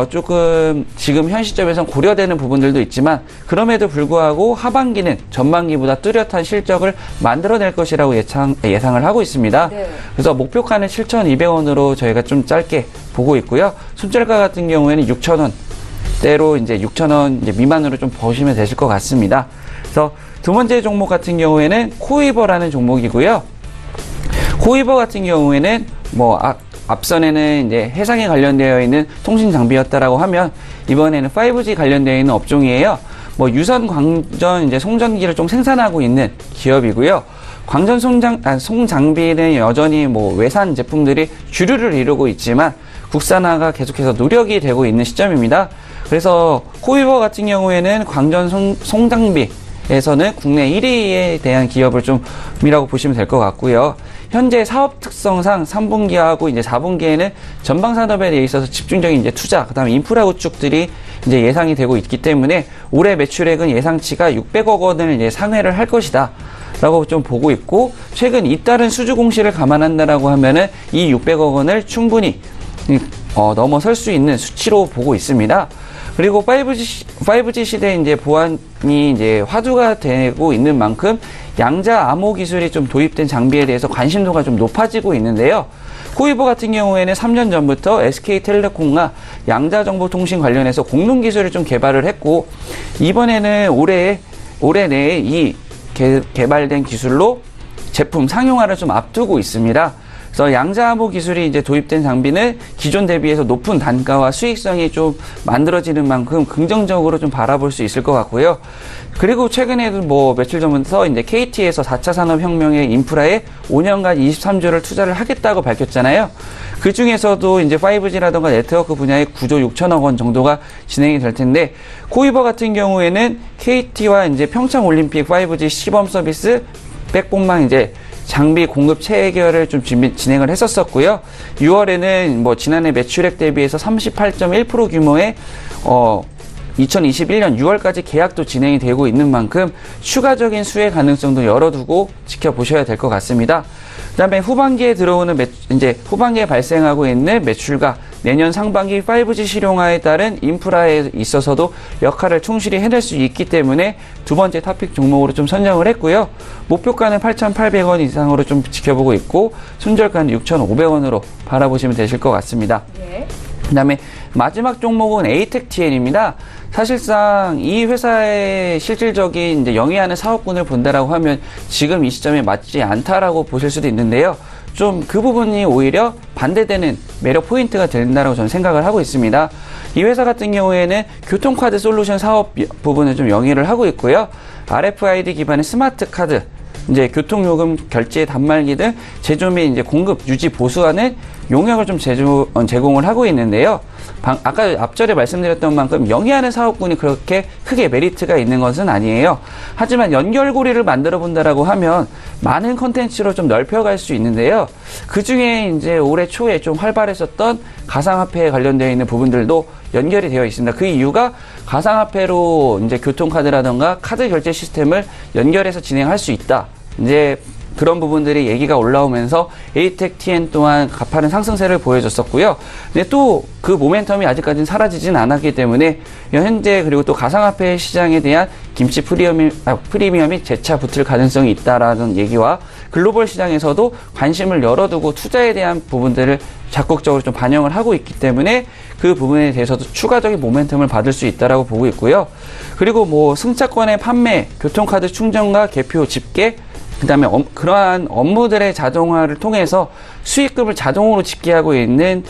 조금 지금 현 시점에선 고려되는 부분들도 있지만, 그럼에도 불구하고 하반기는 전반기보다 뚜렷한 실적을 만들어낼 것이라고 예상을 하고 있습니다. 네. 그래서 목표가는 7,200원으로 저희가 좀 짧게 보고 있고요. 손절가 같은 경우에는 6,000원대로 이제 6,000원 이제 미만으로 좀 보시면 되실 것 같습니다. 그래서 두 번째 종목 같은 경우에는 코이버라는 종목이고요. 코이버 같은 경우에는 뭐 앞선에는 이제 해상에 관련되어 있는 통신 장비였다라고 하면, 이번에는 5G 관련되어 있는 업종이에요. 뭐 유선 광전 이제 송전기를 좀 생산하고 있는 기업이고요. 광전 송장비는 여전히 뭐 외산 제품들이 주류를 이루고 있지만 국산화가 계속해서 노력이 되고 있는 시점입니다. 그래서 코이버 같은 경우에는 광전 송장비 에서는 국내 1위에 대한 기업을 좀이라고 보시면 될 것 같고요. 현재 사업 특성상 3분기하고 이제 4분기에는 전방 산업에 대해 있어서 집중적인 이제 투자, 그다음에 인프라 구축들이 이제 예상이 되고 있기 때문에 올해 매출액은 예상치가 600억 원을 이제 상회를 할 것이다. 라고 좀 보고 있고, 최근 잇따른 수주 공시를 감안한다라고 하면은 이 600억 원을 충분히 넘어설 수 있는 수치로 보고 있습니다. 그리고 5G 시대 이제 보안이 이제 화두가 되고 있는 만큼 양자 암호 기술이 좀 도입된 장비에 대해서 관심도가 좀 높아지고 있는데요. 코이버 같은 경우에는 3년 전부터 SK텔레콤과 양자정보통신 관련해서 공동 기술을 좀 개발을 했고, 이번에는 올해 내에 이 개발된 기술로 제품 상용화를 좀 앞두고 있습니다. 그래서 양자암호 기술이 이제 도입된 장비는 기존 대비해서 높은 단가와 수익성이 좀 만들어지는 만큼 긍정적으로 좀 바라볼 수 있을 것 같고요. 그리고 최근에도 뭐 며칠 전부터 이제 KT에서 4차 산업혁명의 인프라에 5년간 23조를 투자를 하겠다고 밝혔잖아요. 그 중에서도 이제 5G라던가 네트워크 분야의 9조 6천억 원 정도가 진행이 될 텐데, 코이버 같은 경우에는 KT와 이제 평창 올림픽 5G 시범 서비스 백본망 이제 장비 공급 체결을 좀 진행을 했었고요. 6월에는 뭐 지난해 매출액 대비해서 38.1% 규모의 2021년 6월까지 계약도 진행이 되고 있는 만큼 추가적인 수혜 가능성도 열어두고 지켜보셔야 될 것 같습니다. 그다음에 후반기에 들어오는 후반기에 발생하고 있는 매출과 내년 상반기 5G 실용화에 따른 인프라에 있어서도 역할을 충실히 해낼 수 있기 때문에 두 번째 토픽 종목으로 좀 선정을 했고요. 목표가는 8,800원 이상으로 좀 지켜보고 있고, 손절가는 6,500원으로 바라보시면 되실 것 같습니다. 네. 그다음에 마지막 종목은 에이텍TN입니다. 사실상 이 회사의 실질적인 이제 영위하는 사업군을 본다라고 하면 지금 이 시점에 맞지 않다라고 보실 수도 있는데요. 좀 그 부분이 오히려 반대되는 매력 포인트가 된다라고 저는 생각을 하고 있습니다. 이 회사 같은 경우에는 교통카드 솔루션 사업 부분을 좀 영위를 하고 있고요. RFID 기반의 스마트 카드, 이제 교통요금 결제 단말기 등 제조 및 이제 공급 유지 보수하는 용역을 좀 제공을 하고 있는데요. 아까 앞절에 말씀드렸던 만큼 영위하는 사업군이 그렇게 크게 메리트가 있는 것은 아니에요. 하지만 연결고리를 만들어 본다라고 하면 많은 컨텐츠로 좀 넓혀갈 수 있는데요. 그 중에 이제 올해 초에 좀 활발했었던 가상화폐에 관련되어 있는 부분들도 연결이 되어 있습니다. 그 이유가 가상화폐로 이제 교통카드라던가 카드 결제 시스템을 연결해서 진행할 수 있다. 이제 그런 부분들이 얘기가 올라오면서 에이텍TN 또한 가파른 상승세를 보여줬었고요. 근데 또 그 모멘텀이 아직까지는 사라지진 않았기 때문에 현재 그리고 또 가상화폐 시장에 대한 김치 프리미엄이 재차 붙을 가능성이 있다라는 얘기와 글로벌 시장에서도 관심을 열어두고 투자에 대한 부분들을 적극적으로 좀 반영을 하고 있기 때문에 그 부분에 대해서도 추가적인 모멘텀을 받을 수 있다라고 보고 있고요. 그리고 뭐 승차권의 판매, 교통카드 충전과 개표 집계, 그 다음에 그러한 업무들의 자동화를 통해서 수익금을 자동으로 집계하고 있는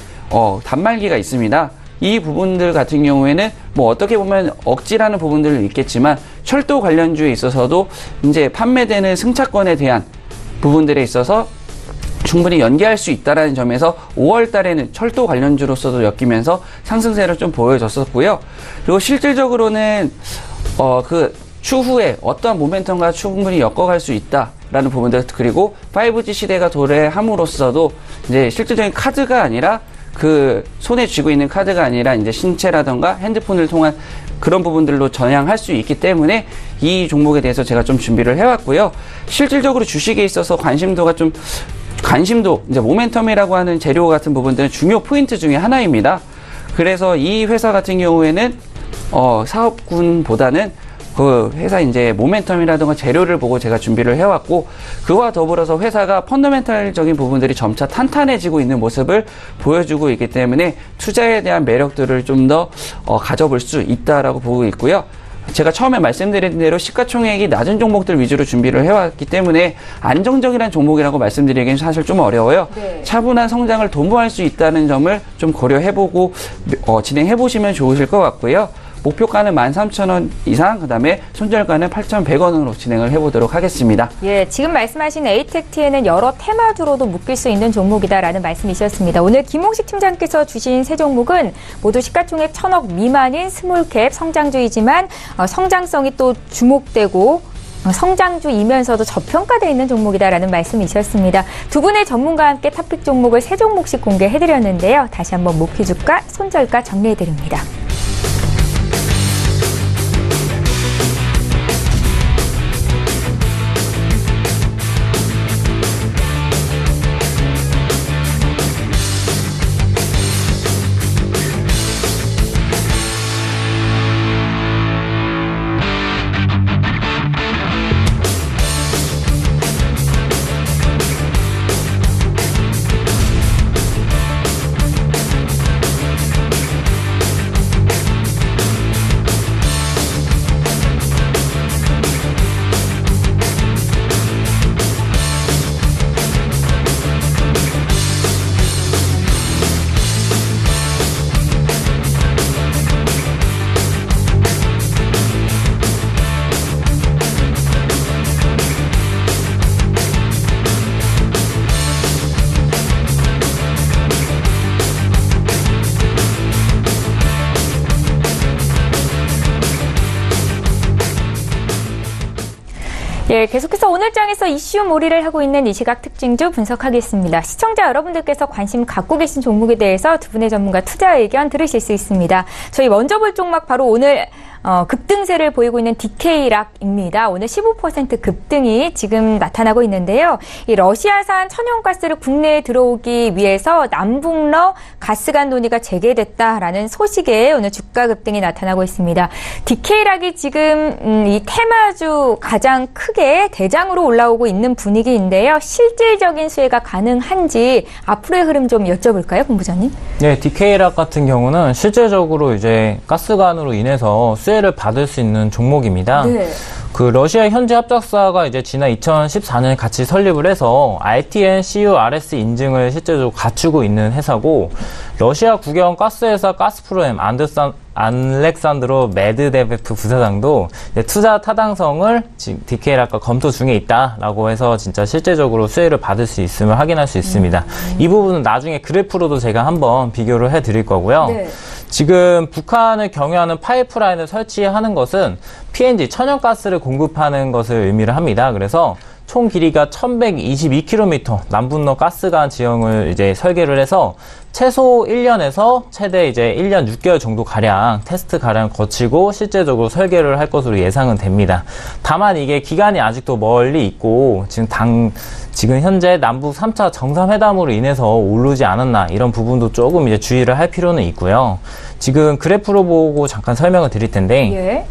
단말기가 있습니다. 이 부분들 같은 경우에는 뭐 어떻게 보면 억지라는 부분들은 있겠지만 철도 관련주에 있어서도 이제 판매되는 승차권에 대한 부분들에 있어서 충분히 연계할 수 있다는 점에서 5월 달에는 철도 관련주로서도 엮이면서 상승세를 좀 보여줬었고요. 그리고 실질적으로는 그 추후에 어떠한 모멘텀과 충분히 엮어갈 수 있다라는 부분들, 그리고 5G 시대가 도래함으로써도 이제 실질적인 카드가 아니라 그 손에 쥐고 있는 카드가 아니라 이제 신체라던가 핸드폰을 통한 그런 부분들로 전향할 수 있기 때문에 이 종목에 대해서 제가 좀 준비를 해왔고요. 실질적으로 주식에 있어서 관심도 이제 모멘텀이라고 하는 재료 같은 부분들은 중요 포인트 중에 하나입니다. 그래서 이 회사 같은 경우에는 사업군보다는 그 회사 이제 모멘텀이라든가 재료를 보고 제가 준비를 해왔고, 그와 더불어서 회사가 펀더멘탈적인 부분들이 점차 탄탄해지고 있는 모습을 보여주고 있기 때문에 투자에 대한 매력들을 좀 더 가져볼 수 있다라고 보고 있고요. 제가 처음에 말씀드린 대로 시가총액이 낮은 종목들 위주로 준비를 해왔기 때문에 안정적이라는 종목이라고 말씀드리기는 사실 좀 어려워요. 네. 차분한 성장을 도모할 수 있다는 점을 좀 고려해보고 진행해보시면 좋으실 것 같고요. 목표가는 13,000원 이상, 그 다음에 손절가는 8,100원으로 진행을 해보도록 하겠습니다. 예, 지금 말씀하신 에이텍TN은 여러 테마주로도 묶일 수 있는 종목이다라는 말씀이셨습니다. 오늘 김홍식 팀장께서 주신 세 종목은 모두 시가총액 1,000억 미만인 스몰캡 성장주이지만 성장성이 또 주목되고 성장주이면서도 저평가되어 있는 종목이다라는 말씀이셨습니다. 두 분의 전문가와 함께 탑픽 종목을 3종목씩 공개해드렸는데요. 다시 한번 목표 주가, 손절가 정리해드립니다. 예, 계속해서 오늘 장에서 이슈 몰이를 하고 있는 이 시각 특징주 분석하겠습니다. 시청자 여러분들께서 관심 갖고 계신 종목에 대해서 두 분의 전문가 투자 의견 들으실 수 있습니다. 저희 먼저 볼 종목 바로 오늘 급등세를 보이고 있는 DK락입니다. 오늘 15% 급등이 지금 나타나고 있는데요. 이 러시아산 천연가스를 국내에 들어오기 위해서 남북러 가스관 논의가 재개됐다라는 소식에 오늘 주가 급등이 나타나고 있습니다. DK락이 지금 이 테마주 가장 크게 대장으로 올라오고 있는 분위기인데요. 실질적인 수혜가 가능한지 앞으로의 흐름 좀 여쭤볼까요, 본부장님? 네, DK락 같은 경우는 실제적으로 이제 가스관으로 인해서 수혜를 받을 수 있는 종목입니다. 네. 그 러시아 현지 합작사가 이제 지난 2014년에 같이 설립을 해서 RTN CURS 인증을 실제적으로 갖추고 있는 회사고, 러시아 국영 가스회사 가스프롬 알렉산드로 메드베데프 부사장도 투자 타당성을 지금 DK락과 검토 중에 있다라고 해서 진짜 실제적으로 수혜를 받을 수 있음을 확인할 수 있습니다. 이 부분은 나중에 그래프로도 제가 한번 비교를 해드릴 거고요. 네. 지금 북한을 경유하는 파이프라인을 설치하는 것은 PNG 천연가스를 공급하는 것을 의미를 합니다. 그래서 총 길이가 1122km 남북러 가스관 지형을 이제 설계를 해서 최소 1년에서 최대 이제 1년 6개월 정도 가량 테스트 가량 거치고 실제적으로 설계를 할 것으로 예상은 됩니다. 다만 이게 기간이 아직도 멀리 있고 지금 현재 남북 3차 정상회담으로 인해서 오르지 않았나 이런 부분도 조금 이제 주의를 할 필요는 있고요. 지금 그래프로 보고 잠깐 설명을 드릴 텐데. 예.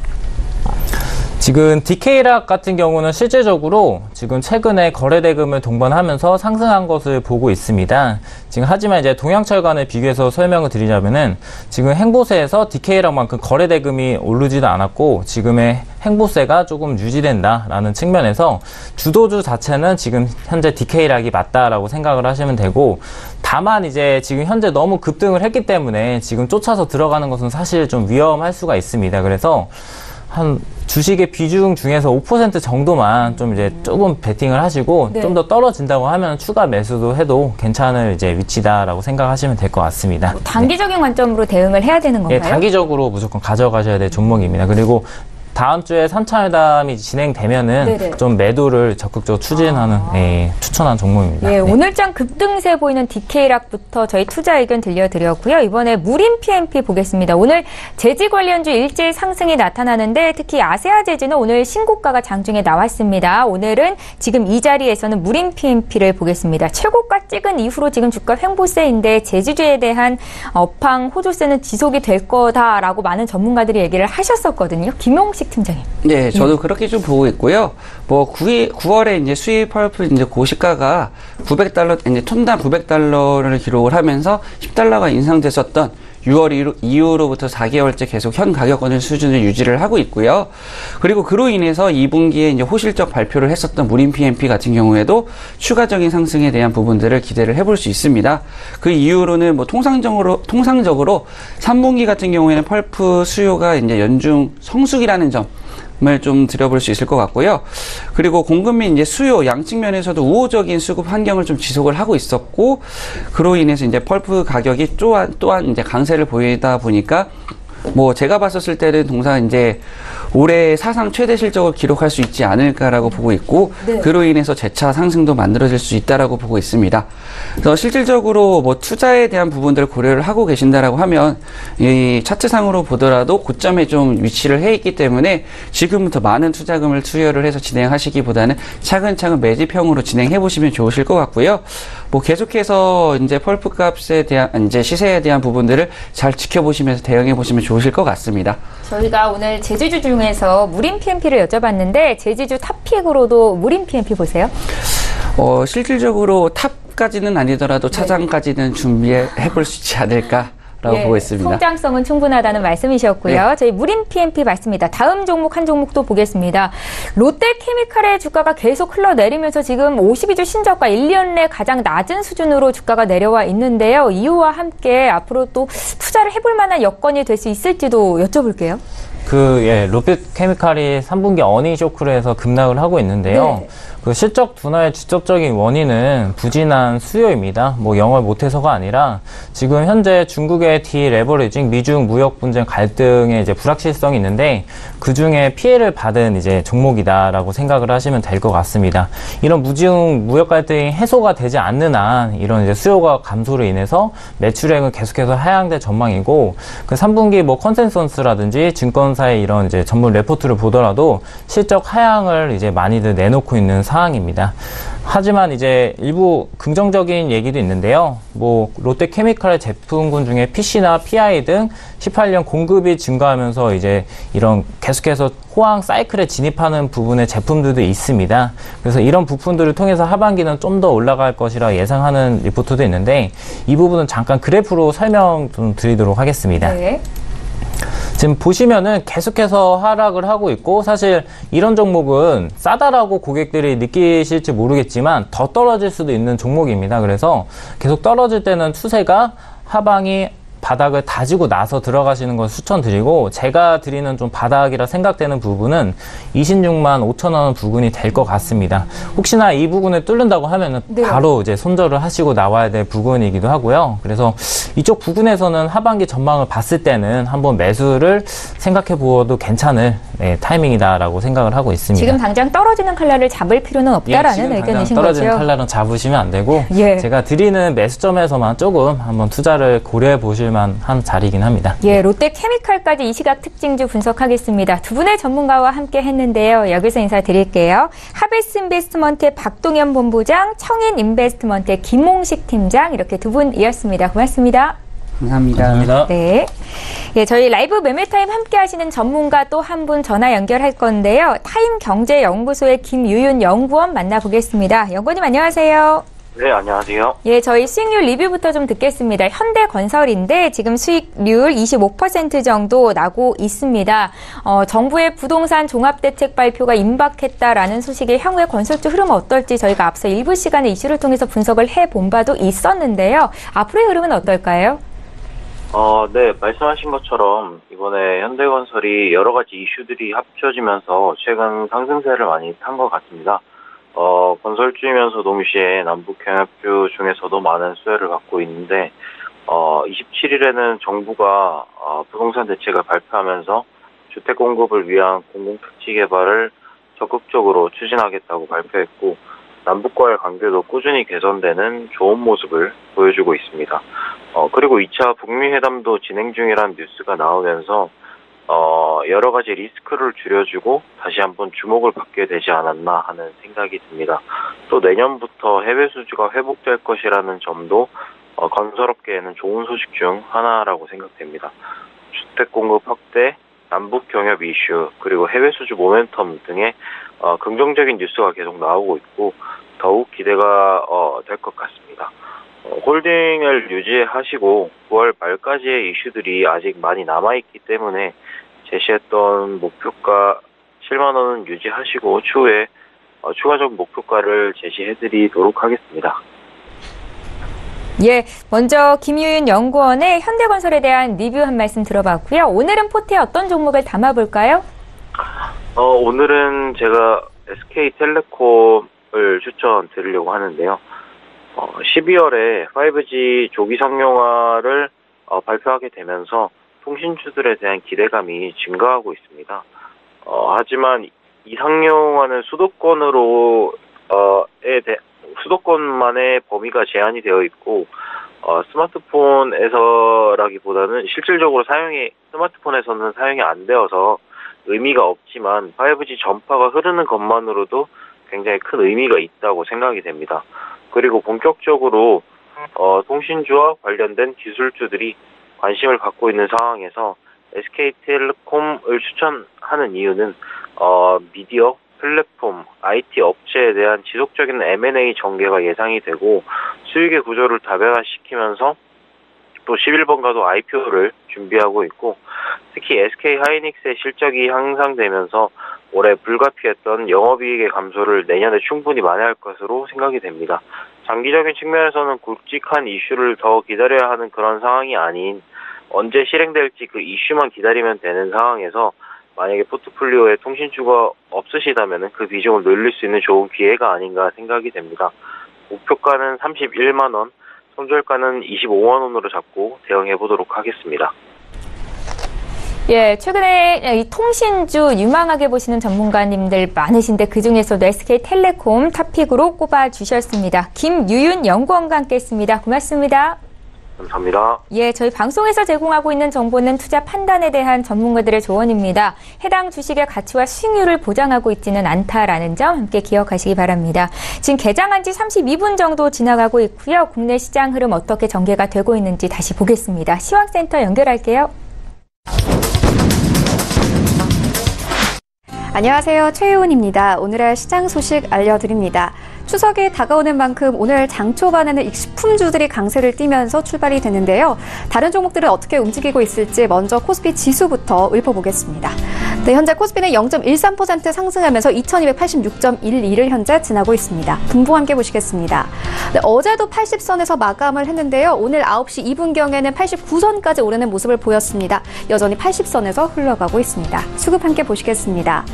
지금 DK락 같은 경우는 실제적으로 지금 최근에 거래대금을 동반하면서 상승한 것을 보고 있습니다. 지금 하지만 이제 동양철간을 비교해서 설명을 드리자면은 지금 행보세에서 DK락만큼 거래대금이 오르지도 않았고 지금의 행보세가 조금 유지된다라는 측면에서 주도주 자체는 지금 현재 DK락이 맞다라고 생각을 하시면 되고, 다만 이제 지금 현재 너무 급등을 했기 때문에 지금 쫓아서 들어가는 것은 사실 좀 위험할 수가 있습니다. 그래서 한 주식의 비중 중에서 5% 정도만 좀 이제 조금 베팅을 하시고 네. 좀 더 떨어진다고 하면 추가 매수도 해도 괜찮을 이제 위치다라고 생각하시면 될 것 같습니다. 단기적인 관점으로 대응을 해야 되는 건가요? 네, 단기적으로 무조건 가져가셔야 될 종목입니다. 그리고 다음 주에 3차 회담이 진행되면은 네네. 좀 매도를 적극적으로 추진하는 추천한 종목입니다. 예, 네. 오늘장 급등세 보이는 DK락부터 저희 투자 의견 들려드렸고요. 이번에 무림 PMP 보겠습니다. 오늘 재지 관련주 일제 상승이 나타나는데 특히 아세아재지는 오늘 신고가가 장중에 나왔습니다. 오늘은 지금 이 자리에서는 무림 PMP를 보겠습니다. 최고가 찍은 이후로 지금 주가 횡보세인데 제주주에 대한 업황 호조세는 지속이 될 거다라고 많은 전문가들이 얘기를 하셨었거든요. 김용식 팀장님. 네, 저도 그렇게 좀 보고 있고요. 뭐 9월에 이제 수입 펄프 이제 고시가가 $900 이제 톤당 $900를 기록을 하면서 $10가 인상됐었던 6월 이후로부터 4개월째 계속 현 가격권 수준을 유지를 하고 있고요. 그리고 그로 인해서 2분기에 이제 호실적 발표를 했었던 무림 PMP 같은 경우에도 추가적인 상승에 대한 부분들을 기대를 해볼 수 있습니다. 그 이후로는 뭐 통상적으로 3분기 같은 경우에는 펄프 수요가 이제 연중 성숙이라는 점을 좀 들여볼 수 있을 것 같고요. 그리고 공급 및 이제 수요 양측 면에서도 우호적인 수급 환경을 좀 지속을 하고 있었고, 그로 인해서 이제 펄프 가격이 또한 이제 강세를 보이다 보니까 뭐 제가 봤었을 때는 동상 이제 올해 사상 최대 실적을 기록할 수 있지 않을까라고 보고 있고 네. 그로 인해서 재차 상승도 만들어질 수 있다라고 보고 있습니다. 그래서 실질적으로 뭐 투자에 대한 부분들을 고려를 하고 계신다라고 하면 이 차트상으로 보더라도 고점에 좀 위치를 해 있기 때문에 지금부터 많은 투자금을 투여를 해서 진행하시기보다는 차근차근 매집형으로 진행해 보시면 좋으실 것 같고요. 뭐 계속해서 이제 펄프 값에 대한 이제 시세에 대한 부분들을 잘 지켜보시면서 대응해 보시면 좋으실 것 같습니다. 저희가 오늘 제주주 중에서 무림 PMP를 여쭤봤는데 제주주 탑픽으로도 무림 PMP 보세요? 실질적으로 탑까지는 아니더라도 차장까지는 준비해 볼 수 있지 않을까. 라고 보고 있습니다. 성장성은 충분하다는 말씀이셨고요. 네. 저희 무림 PMP 맞습니다. 다음 종목 한 종목도 보겠습니다. 롯데케미칼의 주가가 계속 흘러내리면서 지금 52주 신저가 1년 내 가장 낮은 수준으로 주가가 내려와 있는데요. 이유와 함께 앞으로 또 투자를 해볼 만한 여건이 될 수 있을지도 여쭤볼게요. 롯데케미칼이 3분기 어닝 쇼크로 해서 급락을 하고 있는데요. 네. 그 실적 둔화의 직접적인 원인은 부진한 수요입니다. 뭐 영업을 못해서가 아니라 지금 현재 중국의 디레버리징, 미중 무역 분쟁 갈등의 이제 불확실성이 있는데 그 중에 피해를 받은 이제 종목이다라고 생각을 하시면 될 것 같습니다. 이런 무중 무역 갈등이 해소가 되지 않는 한 이런 이제 수요가 감소로 인해서 매출액은 계속해서 하향될 전망이고 그 3분기 뭐 컨센서스라든지 증권사의 이런 이제 전문 레포트를 보더라도 실적 하향을 이제 많이들 내놓고 있는 상황입니다. 하지만 이제 일부 긍정적인 얘기도 있는데요. 뭐 롯데케미칼의 제품군 중에 PC나 PI 등 18년 공급이 증가하면서 이제 이런 계속해서 호황 사이클에 진입하는 부분의 제품들도 있습니다. 그래서 이런 부분들을 통해서 하반기는 좀 더 올라갈 것이라 예상하는 리포트도 있는데 이 부분은 잠깐 그래프로 설명 좀 드리도록 하겠습니다. 네. 지금 보시면은 계속해서 하락을 하고 있고 사실 이런 종목은 싸다라고 고객들이 느끼실지 모르겠지만 더 떨어질 수도 있는 종목입니다. 그래서 계속 떨어질 때는 추세가 하방이 바닥을 다지고 나서 들어가시는 걸 추천드리고 제가 드리는 좀 바닥이라 생각되는 부분은 26만 5천 원 부근이 될 것 같습니다. 혹시나 이 부분을 뚫는다고 하면은 네. 바로 이제 손절을 하시고 나와야 될 부분이기도 하고요. 그래서 이쪽 부분에서는 하반기 전망을 봤을 때는 한번 매수를 생각해 보아도 괜찮을 타이밍이다라고 생각을 하고 있습니다. 지금 당장 떨어지는 칼날을 잡을 필요는 없다라는 지금 의견이신 떨어지는 거죠? 칼날은 잡으시면 안 되고 예. 제가 드리는 매수점에서만 조금 한번 투자를 고려해 보실 만한 자리이긴 합니다. 예, 롯데케미칼까지 이 시각 특징주 분석하겠습니다. 두 분의 전문가와 함께 했는데요. 여기서 인사드릴게요. 하베스 인베스트먼트의 박동현 본부장, 청인 인베스트먼트의 김홍식 팀장 이렇게 두 분이었습니다. 고맙습니다. 감사합니다. 네. 예, 저희 라이브 매매타임 함께 하시는 전문가 또 한 분 전화 연결할 건데요. 타임경제연구소의 김유윤 연구원 만나보겠습니다. 연구원님 안녕하세요. 네, 안녕하세요. 예, 저희 수익률 리뷰부터 좀 듣겠습니다. 현대건설인데 지금 수익률 25% 정도 나고 있습니다. 정부의 부동산 종합대책 발표가 임박했다라는 소식에 향후의 건설주 흐름은 어떨지 저희가 앞서 일부 시간에 이슈를 통해서 분석을 해본 바도 있었는데요. 앞으로의 흐름은 어떨까요? 네, 말씀하신 것처럼 이번에 현대건설이 여러 가지 이슈들이 합쳐지면서 최근 상승세를 많이 탄 것 같습니다. 건설주이면서 동시에 남북경협주 중에서도 많은 수혜를 받고 있는데, 27일에는 정부가 부동산 대책을 발표하면서 주택 공급을 위한 공공택지 개발을 적극적으로 추진하겠다고 발표했고, 남북과의 관계도 꾸준히 개선되는 좋은 모습을 보여주고 있습니다. 그리고 2차 북미 회담도 진행 중이라는 뉴스가 나오면서 여러 가지 리스크를 줄여주고 다시 한번 주목을 받게 되지 않았나 하는 생각이 듭니다. 또 내년부터 해외 수주가 회복될 것이라는 점도 건설업계에는 좋은 소식 중 하나라고 생각됩니다. 주택 공급 확대, 남북 경협 이슈, 그리고 해외 수주 모멘텀 등의 긍정적인 뉴스가 계속 나오고 있고 더욱 기대가 될 것 같습니다. 홀딩을 유지하시고 9월 말까지의 이슈들이 아직 많이 남아있기 때문에 제시했던 목표가 7만 원은 유지하시고 추후에 추가적 목표가를 제시해드리도록 하겠습니다. 예, 먼저 김유윤 연구원의 현대건설에 대한 리뷰 한 말씀 들어봤고요. 오늘은 포트에 어떤 종목을 담아볼까요? 오늘은 제가 SK텔레콤을 추천드리려고 하는데요. 12월에 5G 조기 상용화를 발표하게 되면서 통신주들에 대한 기대감이 증가하고 있습니다. 하지만 이상용화는 수도권만의 범위가 제한이 되어 있고, 스마트폰에서라기보다는 실질적으로 스마트폰에서는 사용이 안 되어서 의미가 없지만 5G 전파가 흐르는 것만으로도 굉장히 큰 의미가 있다고 생각이 됩니다. 그리고 본격적으로 통신주와 관련된 기술주들이 관심을 갖고 있는 상황에서 SK텔레콤을 추천하는 이유는 미디어, 플랫폼, IT 업체에 대한 지속적인 M&A 전개가 예상이 되고 수익의 구조를 다변화시키면서 또 11번가도 IPO를 준비하고 있고, 특히 SK하이닉스의 실적이 향상되면서 올해 불가피했던 영업이익의 감소를 내년에 충분히 만회할 것으로 생각이 됩니다. 장기적인 측면에서는 굵직한 이슈를 더 기다려야 하는 그런 상황이 아닌 언제 실행될지 그 이슈만 기다리면 되는 상황에서 만약에 포트폴리오에 통신주가 없으시다면 그 비중을 늘릴 수 있는 좋은 기회가 아닌가 생각이 됩니다. 목표가는 31만 원, 손절가는 25만 원으로 잡고 대응해 보도록 하겠습니다. 예, 최근에 이 통신주 유망하게 보시는 전문가님들 많으신데 그중에서도 SK텔레콤 탑픽으로 꼽아주셨습니다. 김유윤 연구원과 함께했습니다. 고맙습니다. 감사합니다. 예, 저희 방송에서 제공하고 있는 정보는 투자 판단에 대한 전문가들의 조언입니다. 해당 주식의 가치와 수익률을 보장하고 있지는 않다라는 점 함께 기억하시기 바랍니다. 지금 개장한 지 32분 정도 지나가고 있고요. 국내 시장 흐름 어떻게 전개가 되고 있는지 다시 보겠습니다. 시황센터 연결할게요. 안녕하세요. 최혜원입니다. 오늘의 시장 소식 알려드립니다. 추석이 다가오는 만큼 오늘 장 초반에는 식품주들이 강세를 띠면서 출발이 되는데요. 다른 종목들은 어떻게 움직이고 있을지 먼저 코스피 지수부터 읊어보겠습니다. 네, 현재 코스피는 0.13% 상승하면서 2286.12를 현재 지나고 있습니다. 분봉 함께 보시겠습니다. 네, 어제도 80선에서 마감을 했는데요. 오늘 9시 2분경에는 89선까지 오르는 모습을 보였습니다. 여전히 80선에서 흘러가고 있습니다. 수급 함께 보시겠습니다.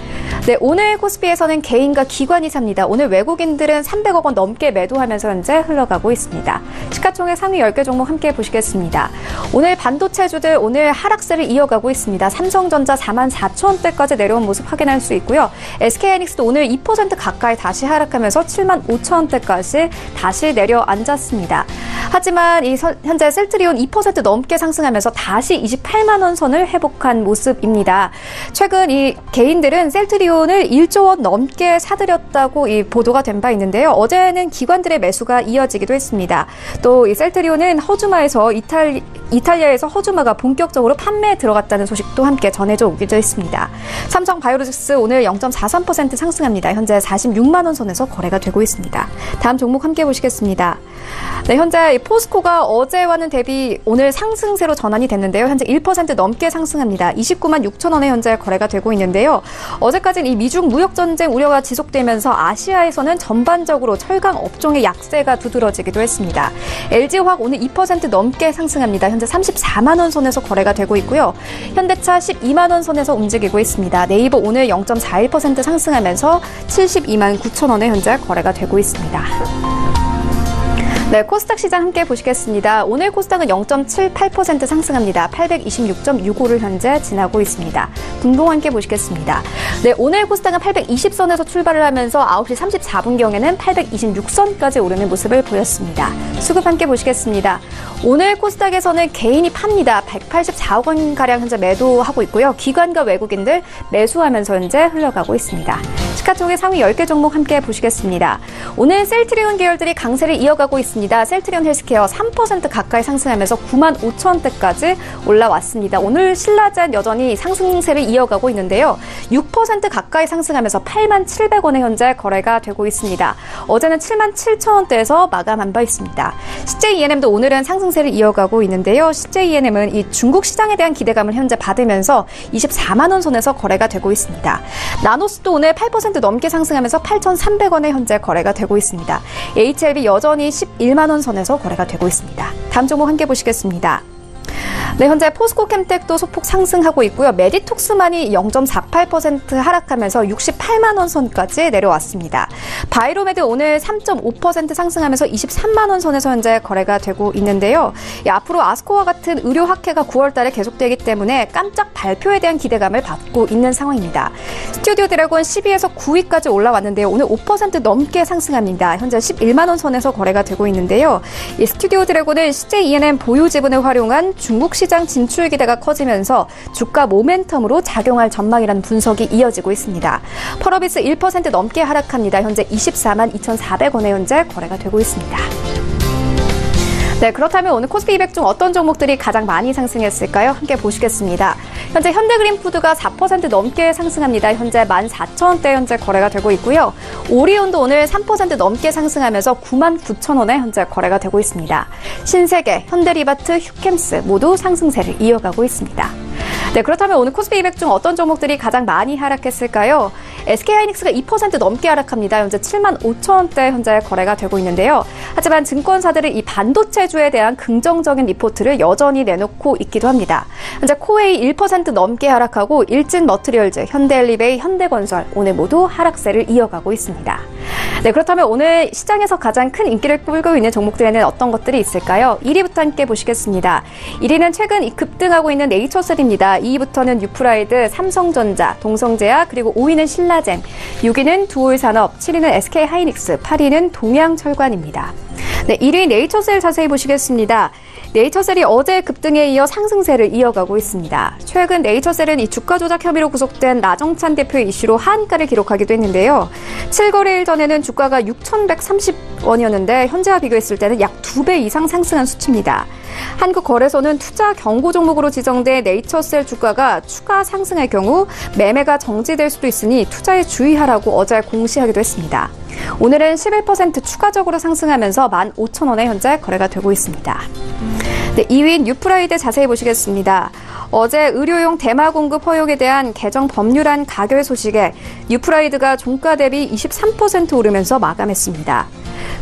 네, 오늘 코스피에서는 개인과 기관이 삽니다. 오늘 외국인들은 300억 원 넘게 매도하면서 현재 흘러가고 있습니다. 시가총액 상위 10개 종목 함께 보시겠습니다. 오늘 반도체주들 오늘 하락세를 이어가고 있습니다. 삼성전자 44,000원대까지 내려온 모습 확인할 수 있고요. SK하이닉스도 오늘 2% 가까이 다시 하락하면서 75,000원대까지 다시 내려앉았습니다. 하지만 현재 셀트리온 2% 넘게 상승하면서 다시 28만 원 선을 회복한 모습입니다. 최근 이 개인들은 셀트리온을 1조 원 넘게 사들였다고 이 보도가 된 바 있는데요. 어제는 기관들의 매수가 이어지기도 했습니다. 또 이 셀트리온은 허주마에서 이탈리아에서 허주마가 본격적으로 판매에 들어갔다는 소식도 함께 전해져 오기도 했습니다. 삼성 바이오로직스 오늘 0.43% 상승합니다. 현재 46만 원 선에서 거래가 되고 있습니다. 다음 종목 함께 보시겠습니다. 네, 현재 포스코가 어제와는 대비 오늘 상승세로 전환이 됐는데요. 현재 1% 넘게 상승합니다. 29만 6천 원에 현재 거래가 되고 있는데요. 어제까지는 이 미중 무역 전쟁 우려가 지속되면서 아시아에서는 전반적으로 철강 업종의 약세가 두드러지기도 했습니다. LG화학 오늘 2% 넘게 상승합니다. 현재 34만 원 선에서 거래가 되고 있고요. 현대차 12만 원 선에서 움직이고 있습니다. 네이버 오늘 0.41% 상승하면서 72만 9천 원에 현재 거래가 되고 있습니다. 네, 코스닥 시장 함께 보시겠습니다. 오늘 코스닥은 0.78% 상승합니다. 826.65를 현재 지나고 있습니다. 분봉 함께 보시겠습니다. 네, 오늘 코스닥은 820선에서 출발을 하면서 9시 34분경에는 826선까지 오르는 모습을 보였습니다. 수급 함께 보시겠습니다. 오늘 코스닥에서는 개인이 팝니다. 184억 원가량 현재 매도하고 있고요. 기관과 외국인들 매수하면서 현재 흘러가고 있습니다. 시가총액 상위 10개 종목 함께 보시겠습니다. 오늘 셀트리온 계열들이 강세를 이어가고 있습니다. 셀트리온 헬스케어 3% 가까이 상승하면서 9만 5천 원대까지 올라왔습니다. 오늘 신라젠 여전히 상승세를 이어가고 있는데요. 6% 가까이 상승하면서 8만 700원에 현재 거래가 되고 있습니다. 어제는 7만 7천 원대에서 마감한 바 있습니다. CJENM도 오늘은 상승세를 이어가고 있는데요. CJENM은 이 중국 시장에 대한 기대감을 현재 받으면서 24만 원 선에서 거래가 되고 있습니다. 나노스도 오늘 8% 넘게 상승하면서 8,300원에 현재 거래가 되고 있습니다. HLB 여전히 11만 원 선에서 거래가 되고 있습니다. 다음 종목 함께 보시겠습니다. 네, 현재 포스코 캠텍도 소폭 상승하고 있고요. 메디톡스만이 0.48% 하락하면서 68만 원 선까지 내려왔습니다. 바이로메드 오늘 3.5% 상승하면서 23만 원 선에서 현재 거래가 되고 있는데요. 앞으로 아스코와 같은 의료 학회가 9월 달에 계속되기 때문에 깜짝 발표에 대한 기대감을 받고 있는 상황입니다. 스튜디오 드래곤 10위에서 9위까지 올라왔는데요. 오늘 5% 넘게 상승합니다. 현재 11만 원 선에서 거래가 되고 있는데요. 이 스튜디오 드래곤은 CJ E&M 보유 지분을 활용한 중국 시장 진출 기대가 커지면서 주가 모멘텀으로 작용할 전망이라는 분석이 이어지고 있습니다. 펄어비스 1% 넘게 하락합니다. 현재 24만 2,400원에 현재 거래가 되고 있습니다. 네, 그렇다면 오늘 코스피 200 중 어떤 종목들이 가장 많이 상승했을까요? 함께 보시겠습니다. 현재 현대그린푸드가 4% 넘게 상승합니다. 현재 14,000원대 현재 거래가 되고 있고요. 오리온도 오늘 3% 넘게 상승하면서 99,000원에 현재 거래가 되고 있습니다. 신세계, 현대리바트, 휴캠스 모두 상승세를 이어가고 있습니다. 네, 그렇다면 오늘 코스피 200 중 어떤 종목들이 가장 많이 하락했을까요? SK하이닉스가 2% 넘게 하락합니다. 현재 75,000원대 현재 거래가 되고 있는데요. 하지만 증권사들은 이 반도체주에 대한 긍정적인 리포트를 여전히 내놓고 있기도 합니다. 현재 코웨이 1% 넘게 하락하고 일진머트리얼즈, 현대엘리베이, 현대건설 오늘 모두 하락세를 이어가고 있습니다. 네, 그렇다면 오늘 시장에서 가장 큰 인기를 끌고 있는 종목들에는 어떤 것들이 있을까요? 1위부터 함께 보시겠습니다. 1위는 최근 급등하고 있는 네이처셀입니다. 2위부터는 뉴프라이드, 삼성전자, 동성제약, 그리고 5위는 신라젠, 6위는 두올산업, 7위는 SK하이닉스, 8위는 동양철관입니다. 네, 1위 네이처셀 자세히 보시겠습니다. 네이처셀이 어제 급등에 이어 상승세를 이어가고 있습니다. 최근 네이처셀은 이 주가 조작 혐의로 구속된 나정찬 대표의 이슈로 하한가를 기록하기도 했는데요. 7거래일 전에는 주가가 6,130원이었는데 현재와 비교했을 때는 약 2배 이상 상승한 수치입니다. 한국거래소는 투자 경고 종목으로 지정된 네이처셀 주가가 추가 상승할 경우 매매가 정지될 수도 있으니 투자에 주의하라고 어제 공시하기도 했습니다. 오늘은 11% 추가적으로 상승하면서 15,000원에 현재 거래가 되고 있습니다. 네, 2위인 뉴프라이드 자세히 보시겠습니다. 어제 의료용 대마 공급 허용에 대한 개정 법률안 가결 소식에 뉴프라이드가 종가 대비 23% 오르면서 마감했습니다.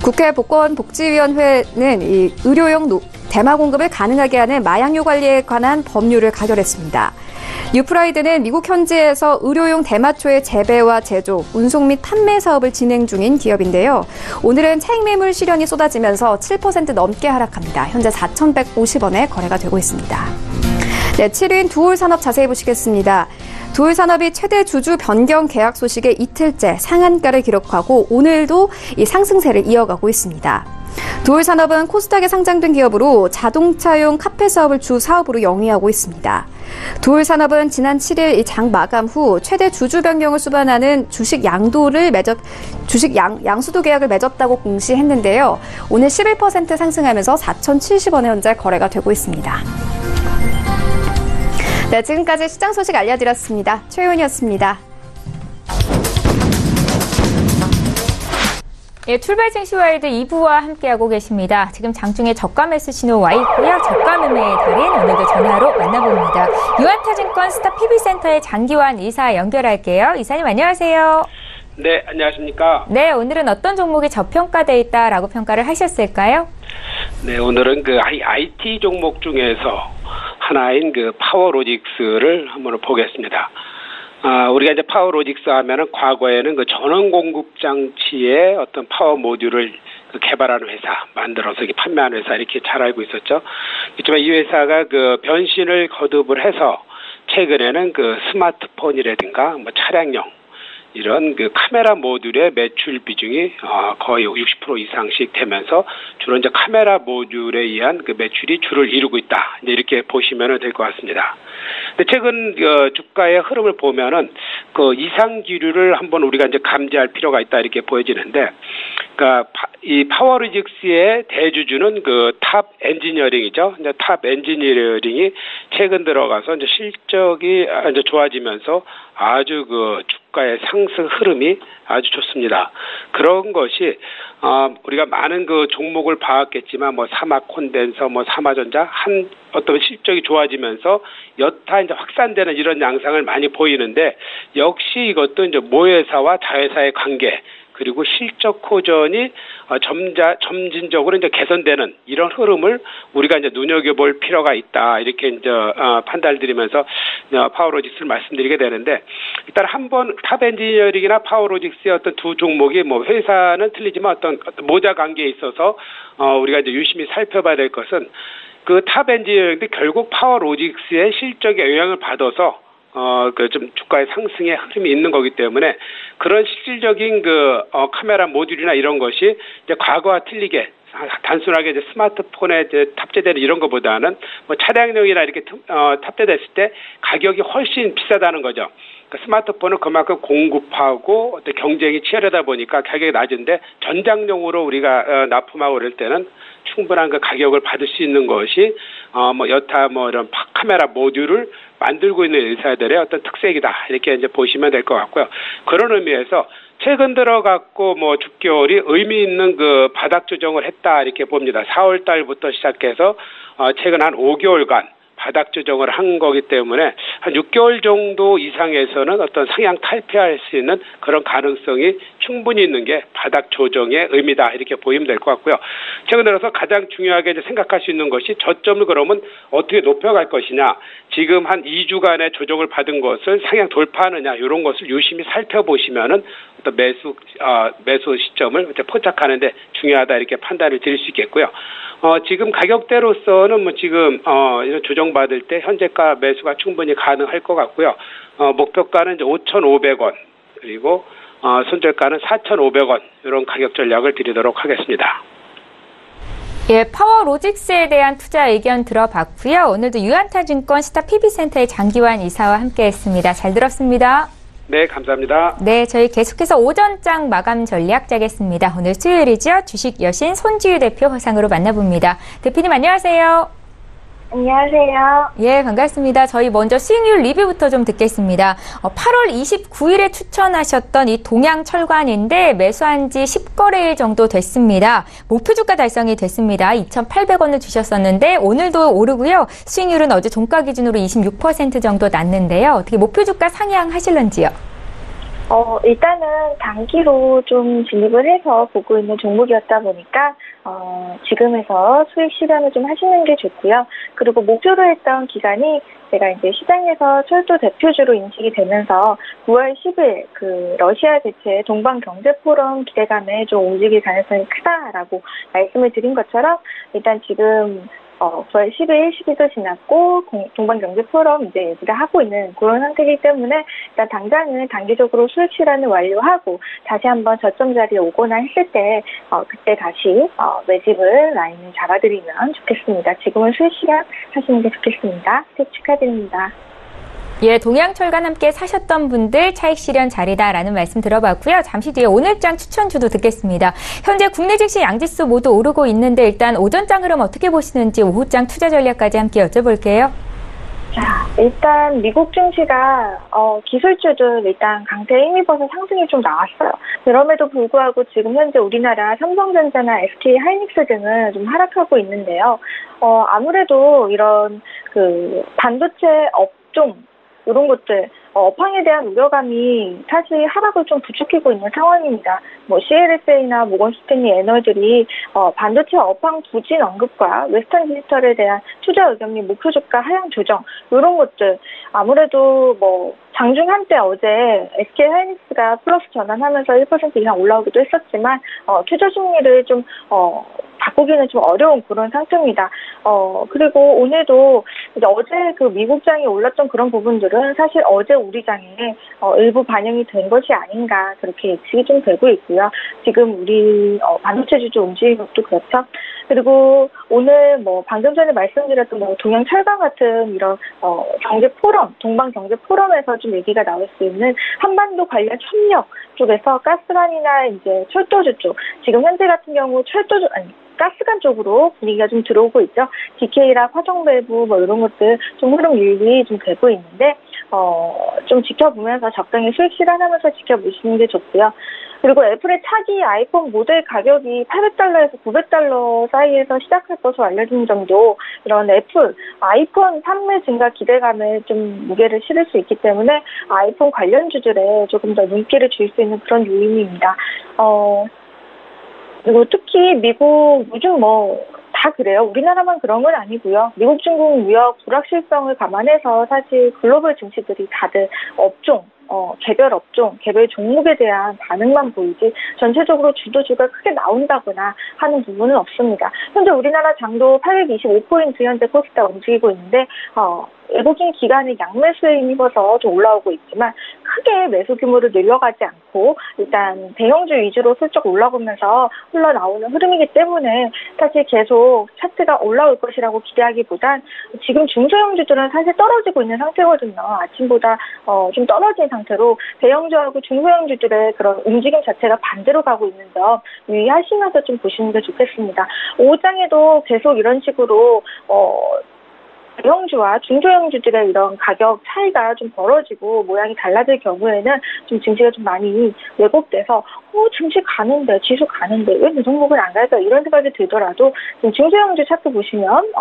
국회 보건복지위원회는 이 의료용 대마 공급을 가능하게 하는 마약류 관리에 관한 법률을 가결했습니다. 뉴프라이드는 미국 현지에서 의료용 대마초의 재배와 제조, 운송 및 판매 사업을 진행 중인 기업인데요. 오늘은 차익 매물 실현이 쏟아지면서 7% 넘게 하락합니다. 현재 4,150원에 거래가 되고 있습니다. 네, 7위인 두올산업 자세히 보시겠습니다. 두올산업이 최대 주주 변경 계약 소식에 이틀째 상한가를 기록하고 오늘도 이 상승세를 이어가고 있습니다. 두올산업은 코스닥에 상장된 기업으로 자동차용 카페 사업을 주 사업으로 영위하고 있습니다. 두올산업은 지난 7일 이 장 마감 후 최대 주주 변경을 수반하는 주식 양수도 계약을 맺었다고 공시했는데요. 오늘 11% 상승하면서 4,070원에 현재 거래가 되고 있습니다. 네, 지금까지 시장 소식 알려드렸습니다. 최윤이었습니다. 예, 출발 증시와이드 2부와 함께하고 계십니다. 지금 장중에 저가 매수 신호 와 있고요. 저가 매매의 달인 오늘도 전화로 만나봅니다. 유한타증권 스타 PB센터의 장기환 이사 연결할게요. 이사님 안녕하세요. 네, 안녕하십니까. 네, 오늘은 어떤 종목이 저평가돼 있다라고 평가를 하셨을까요? 네, 오늘은 그 IT 종목 중에서 하나인 그 파워로직스를 한번 보겠습니다. 우리가 이제 파워로직스 하면은 과거에는 그 전원 공급 장치의 어떤 파워 모듈을 개발하는 회사, 만들어서 이렇게 판매하는 회사 이렇게 잘 알고 있었죠. 그렇지만 이 회사가 그 변신을 거듭을 해서 최근에는 그 스마트폰이라든가 뭐 차량용 이런 그 카메라 모듈의 매출 비중이 거의 60% 이상씩 되면서 주로 이제 카메라 모듈에 의한 그 매출이 주를 이루고 있다. 이제 이렇게 보시면 될 것 같습니다. 근데 최근 그 주가의 흐름을 보면은 그 이상 기류를 한번 우리가 이제 감지할 필요가 있다 이렇게 보여지는데, 그러니까 이 파워로직스의 대주주는 그 탑 엔지니어링이죠. 이제 탑 엔지니어링이 최근 들어가서 이제 실적이 이제 좋아지면서 아주 그 주가의 상승 흐름이 아주 좋습니다. 그런 것이 우리가 많은 그 종목을 봐왔겠지만 뭐 사마 콘덴서, 뭐 사마전자 한 어떤 실적이 좋아지면서 여타 이제 확산되는 이런 양상을 많이 보이는데, 역시 이것도 이제 모회사와 자회사의 관계, 그리고 실적 호전이 점진적으로 이제 개선되는 이런 흐름을 우리가 이제 눈여겨볼 필요가 있다. 이렇게 이제 판단을 드리면서 파워로직스를 말씀드리게 되는데, 일단 한번 탑 엔지니어링이나 파워로직스의 어떤 두 종목이 뭐 회사는 틀리지만 어떤 모자 관계에 있어서 우리가 이제 유심히 살펴봐야 될 것은, 그 탑 엔지니어링도 결국 파워로직스의 실적에 영향을 받아서 좀 주가의 상승의 흐름이 있는 거기 때문에, 그런 실질적인 카메라 모듈이나 이런 것이 이제 과거와 틀리게 단순하게 이제 스마트폰에 이제 탑재되는 이런 것보다는 뭐 차량용이나 이렇게 탑재됐을 때 가격이 훨씬 비싸다는 거죠. 그러니까 스마트폰은 그만큼 공급하고 어떤 경쟁이 치열하다 보니까 가격이 낮은데, 전장용으로 우리가 납품하고 그럴 때는 충분한 그 가격을 받을 수 있는 것이 여타 이런 카메라 모듈을 만들고 있는 회사들의 어떤 특색이다, 이렇게 이제 보시면 될 것 같고요. 그런 의미에서 최근 들어 갖고 6개월이 의미 있는 그 바닥 조정을 했다, 이렇게 봅니다. 4월 달부터 시작해서 최근 한 5개월간 바닥 조정을 한 거기 때문에 한 6개월 정도 이상에서는 어떤 상향 탈피할 수 있는 그런 가능성이 충분히 있는 게 바닥 조정의 의미다, 이렇게 보이면 될 것 같고요. 최근 들어서 가장 중요하게 이제 생각할 수 있는 것이, 저점을 그러면 어떻게 높여갈 것이냐, 지금 한 2주간의 조정을 받은 것을 상향 돌파하느냐, 이런 것을 유심히 살펴보시면은 어떤 매수 시점을 포착하는데 중요하다, 이렇게 판단을 드릴 수 있겠고요. 지금 가격대로서는 지금 이런 조정받을 때 현재가 매수가 충분히 가능할 것 같고요. 목표가는 이제 5,500원, 그리고 손절가는 4,500원, 이런 가격 전략을 드리도록 하겠습니다. 예, 파워로직스에 대한 투자 의견 들어봤고요. 오늘도 유한타증권 스타 PB센터의 장기환 이사와 함께했습니다. 잘 들었습니다. 네, 감사합니다. 네, 저희 계속해서 오전장 마감 전략 짜겠습니다. 오늘 수요일이죠. 주식 여신 손지유 대표 화상으로 만나봅니다. 대표님 안녕하세요. 안녕하세요. 예, 반갑습니다. 저희 먼저 수익률 리뷰부터 좀 듣겠습니다. 8월 29일에 추천하셨던 이 동양철관인데 매수한 지 10거래일 정도 됐습니다. 목표 주가 달성이 됐습니다. 2,800원을 주셨었는데 오늘도 오르고요. 수익률은 어제 종가 기준으로 26% 정도 났는데요. 어떻게 목표 주가 상향하실런지요? 일단은 단기로 좀 진입을 해서 보고 있는 종목이었다 보니까 지금에서 수익 실현을 좀 하시는 게 좋고요. 그리고 목표로 했던 기간이 제가 이제 시장에서 철도 대표주로 인식이 되면서 9월 10일 그 러시아 대체 동방경제포럼 기대감에 좀 움직일 가능성이 크다라고 말씀을 드린 것처럼, 일단 지금 9월 10일 시기도 지났고 동방경제포럼 이제 얘기를 하고 있는 그런 상태이기 때문에, 일단 당장은 단기적으로 수익 실현을 완료하고 다시 한번 저점 자리에 오거나 했을 때 그때 다시 매집을 라인을 잡아드리면 좋겠습니다. 지금은 수익 실현 하시는 게 좋겠습니다. 수익 축하드립니다. 예, 동양철관 함께 사셨던 분들 차익 실현 자리다라는 말씀 들어봤고요. 잠시 뒤에 오늘장 추천주도 듣겠습니다. 현재 국내 증시 양지수 모두 오르고 있는데 일단 오전장 흐름 어떻게 보시는지, 오후장 투자 전략까지 함께 여쭤볼게요. 자, 일단 미국 증시가 기술주들 일단 강세에 힘입어서 상승이 좀 나왔어요. 그럼에도 불구하고 지금 현재 우리나라 삼성전자나 SK 하이닉스 등은 좀 하락하고 있는데요. 아무래도 이런 그 반도체 업종 이런 것들 업황에 대한 우려감이 사실 하락을 좀 부추기고 있는 상황입니다. CLSA나 모건스탠리 에너지들이 반도체 업황 부진 언급과 웨스턴 디지털에 대한 투자 의견 및 목표 주가 하향 조정, 이런 것들 아무래도 장중 한때 어제 SK 하이닉스가 플러스 전환하면서 1% 이상 올라오기도 했었지만 투자 심리를 좀 바꾸기는 좀 어려운 그런 상태입니다. 그리고 오늘도 이제 어제 그 미국장이 올랐던 그런 부분들은 사실 어제 우리 장에 일부 반영이 된 것이 아닌가, 그렇게 예측이 좀 되고 있고요. 지금 우리 반도체 주주 움직이는 것도 그렇죠. 그리고 오늘 방금 전에 말씀드렸던 동양철강 같은 이런 경제 포럼, 동방 경제 포럼에서 좀 얘기가 나올 수 있는 한반도 관련 협력 쪽에서 가스관이나 이제 철도주 쪽, 지금 현재 같은 경우 가스관 쪽으로 분위기가 좀 들어오고 있죠. DK랑 화정밸브 이런 것들 좀 흐름 유입이 좀 되고 있는데, 좀 지켜보면서 적당히 수익 실현하면서 지켜보시는 게 좋고요. 그리고 애플의 차기 아이폰 모델 가격이 $800에서 $900 사이에서 시작할 것으로 알려진 점도 이런 애플 아이폰 판매 증가 기대감에 좀 무게를 실을 수 있기 때문에 아이폰 관련주들에 조금 더 눈길을 줄 수 있는 그런 요인입니다. 그리고 특히 미국 요즘 다 그래요. 우리나라만 그런 건 아니고요. 미국, 중국 무역 불확실성을 감안해서 사실 글로벌 증시들이 다들 업종, 개별 업종, 개별 종목에 대한 반응만 보이지 전체적으로 주도주가 크게 나온다거나 하는 부분은 없습니다. 현재 우리나라 장도 825포인트 현재 코스닥 움직이고 있는데 외국인 기관의 양매수에 힘입어서 좀 올라오고 있지만 크게 매수 규모를 늘려가지 않고 일단 대형주 위주로 슬쩍 올라오면서 흘러나오는 흐름이기 때문에 사실 계속 차트가 올라올 것이라고 기대하기보단 지금 중소형주들은 사실 떨어지고 있는 상태거든요. 아침보다 좀 떨어진 상태로 대형주하고 중소형주들의 그런 움직임 자체가 반대로 가고 있는 점 유의하시면서 좀 보시는 게 좋겠습니다. 오후장에도 계속 이런 식으로 대형주와 중소형주들의 이런 가격 차이가 좀 벌어지고 모양이 달라질 경우에는 좀 증시가 좀 많이 왜곡돼서 증시 가는데 지수 가는데 왜 이 종목은 안 갈까 이런 생각이 들더라도 지금 중소형주 차트 보시면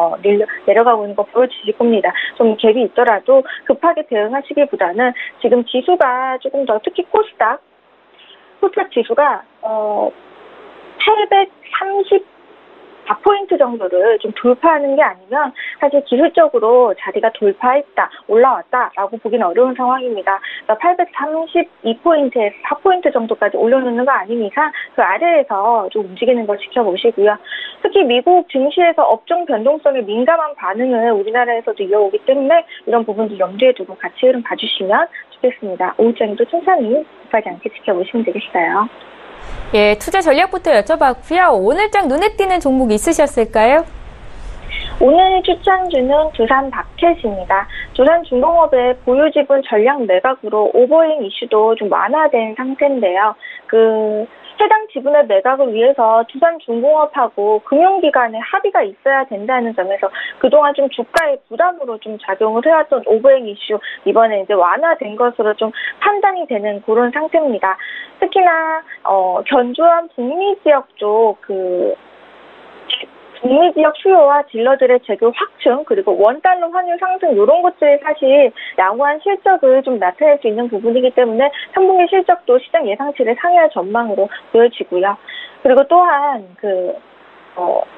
내려가고 있는 거 보여지실 겁니다. 좀 갭이 있더라도 급하게 대응하시기보다는 지금 지수가 조금 더 특히 코스닥 지수가 834포인트 정도를 좀 돌파하는 게 아니면 사실 기술적으로 자리가 돌파했다, 올라왔다라고 보기는 어려운 상황입니다. 832포인트에서 4포인트 정도까지 올려놓는 거 아닌 이상 그 아래에서 좀 움직이는 걸 지켜보시고요. 특히 미국 증시에서 업종 변동성에 민감한 반응을 우리나라에서도 이어오기 때문에 이런 부분도 염두에 두고 같이 흐름 봐주시면 좋겠습니다. 오후장에도 천천히 급하지 않게 지켜보시면 되겠어요. 예, 투자 전략부터 여쭤봤고요. 오늘장 눈에 띄는 종목 있으셨을까요? 오늘 추천주는 두산바켓입니다. 두산중공업의 보유지분 전량 매각으로 오버행 이슈도 좀 완화된 상태인데요. 해당 지분의 매각을 위해서 두산중공업하고 금융기관의 합의가 있어야 된다는 점에서 그동안 좀 주가의 부담으로 좀 작용을 해왔던 오버행 이슈 이번에 이제 완화된 것으로 좀 판단이 되는 그런 상태입니다. 특히나 견주한 북미 지역 쪽 북미 지역 수요와 딜러들의 재교 확충 그리고 원달러 환율 상승 이런 것들이 사실 양호한 실적을 좀 나타낼 수 있는 부분이기 때문에 3분기 실적도 시장 예상치를 상회할 전망으로 보여지고요. 그리고 또한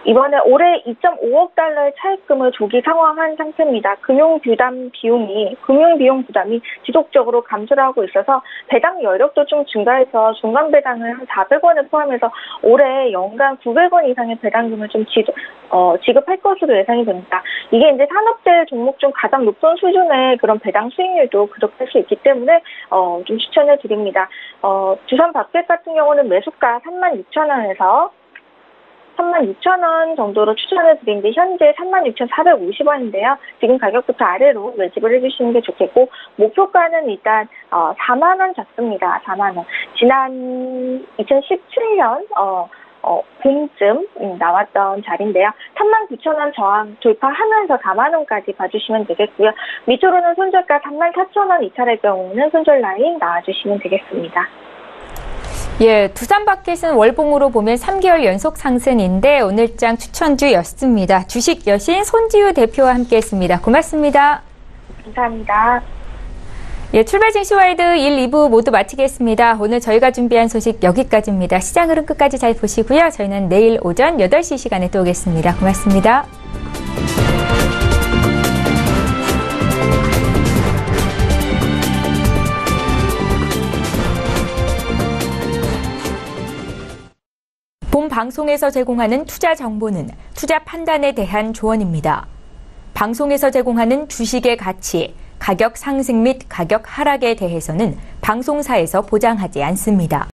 이번에 올해 2.5억 달러의 차입금을 조기 상환한 상태입니다. 금융비용 부담이 지속적으로 감소를 하고 있어서 배당 여력도 좀 증가해서 중간 배당을 한 400원을 포함해서 올해 연간 900원 이상의 배당금을 좀 지급할 것으로 예상이 됩니다. 이게 이제 산업재 종목 중 가장 높은 수준의 그런 배당 수익률도 그렇게 할 수 있기 때문에 좀 추천을 드립니다. 두산바켓 같은 경우는 매수가 36,000원에서 36,000원 정도로 추천을 드리는데 현재 36,450원인데요. 지금 가격부터 아래로 매집을 해주시는 게 좋겠고 목표가는 일단 4만 원 잡습니다. 4만 원. 지난 2017년 봄쯤 나왔던 자리인데요. 39,000원 저항 돌파하면서 4만 원까지 봐주시면 되겠고요. 밑으로는 손절가 34,000원 이탈의 경우는 손절 라인 나와주시면 되겠습니다. 예, 두산바켓은 월봉으로 보면 3개월 연속 상승인데 오늘장 추천주였습니다. 주식 여신 손지유 대표와 함께했습니다. 고맙습니다. 감사합니다. 예, 출발 증시와이드 1, 2부 모두 마치겠습니다. 오늘 저희가 준비한 소식 여기까지입니다. 시장 흐름 끝까지 잘 보시고요. 저희는 내일 오전 8시 시간에 또 오겠습니다. 고맙습니다. 본 방송에서 제공하는 투자 정보는 투자 판단에 대한 조언입니다. 방송에서 제공하는 주식의 가치, 가격 상승 및 가격 하락에 대해서는 방송사에서 보장하지 않습니다.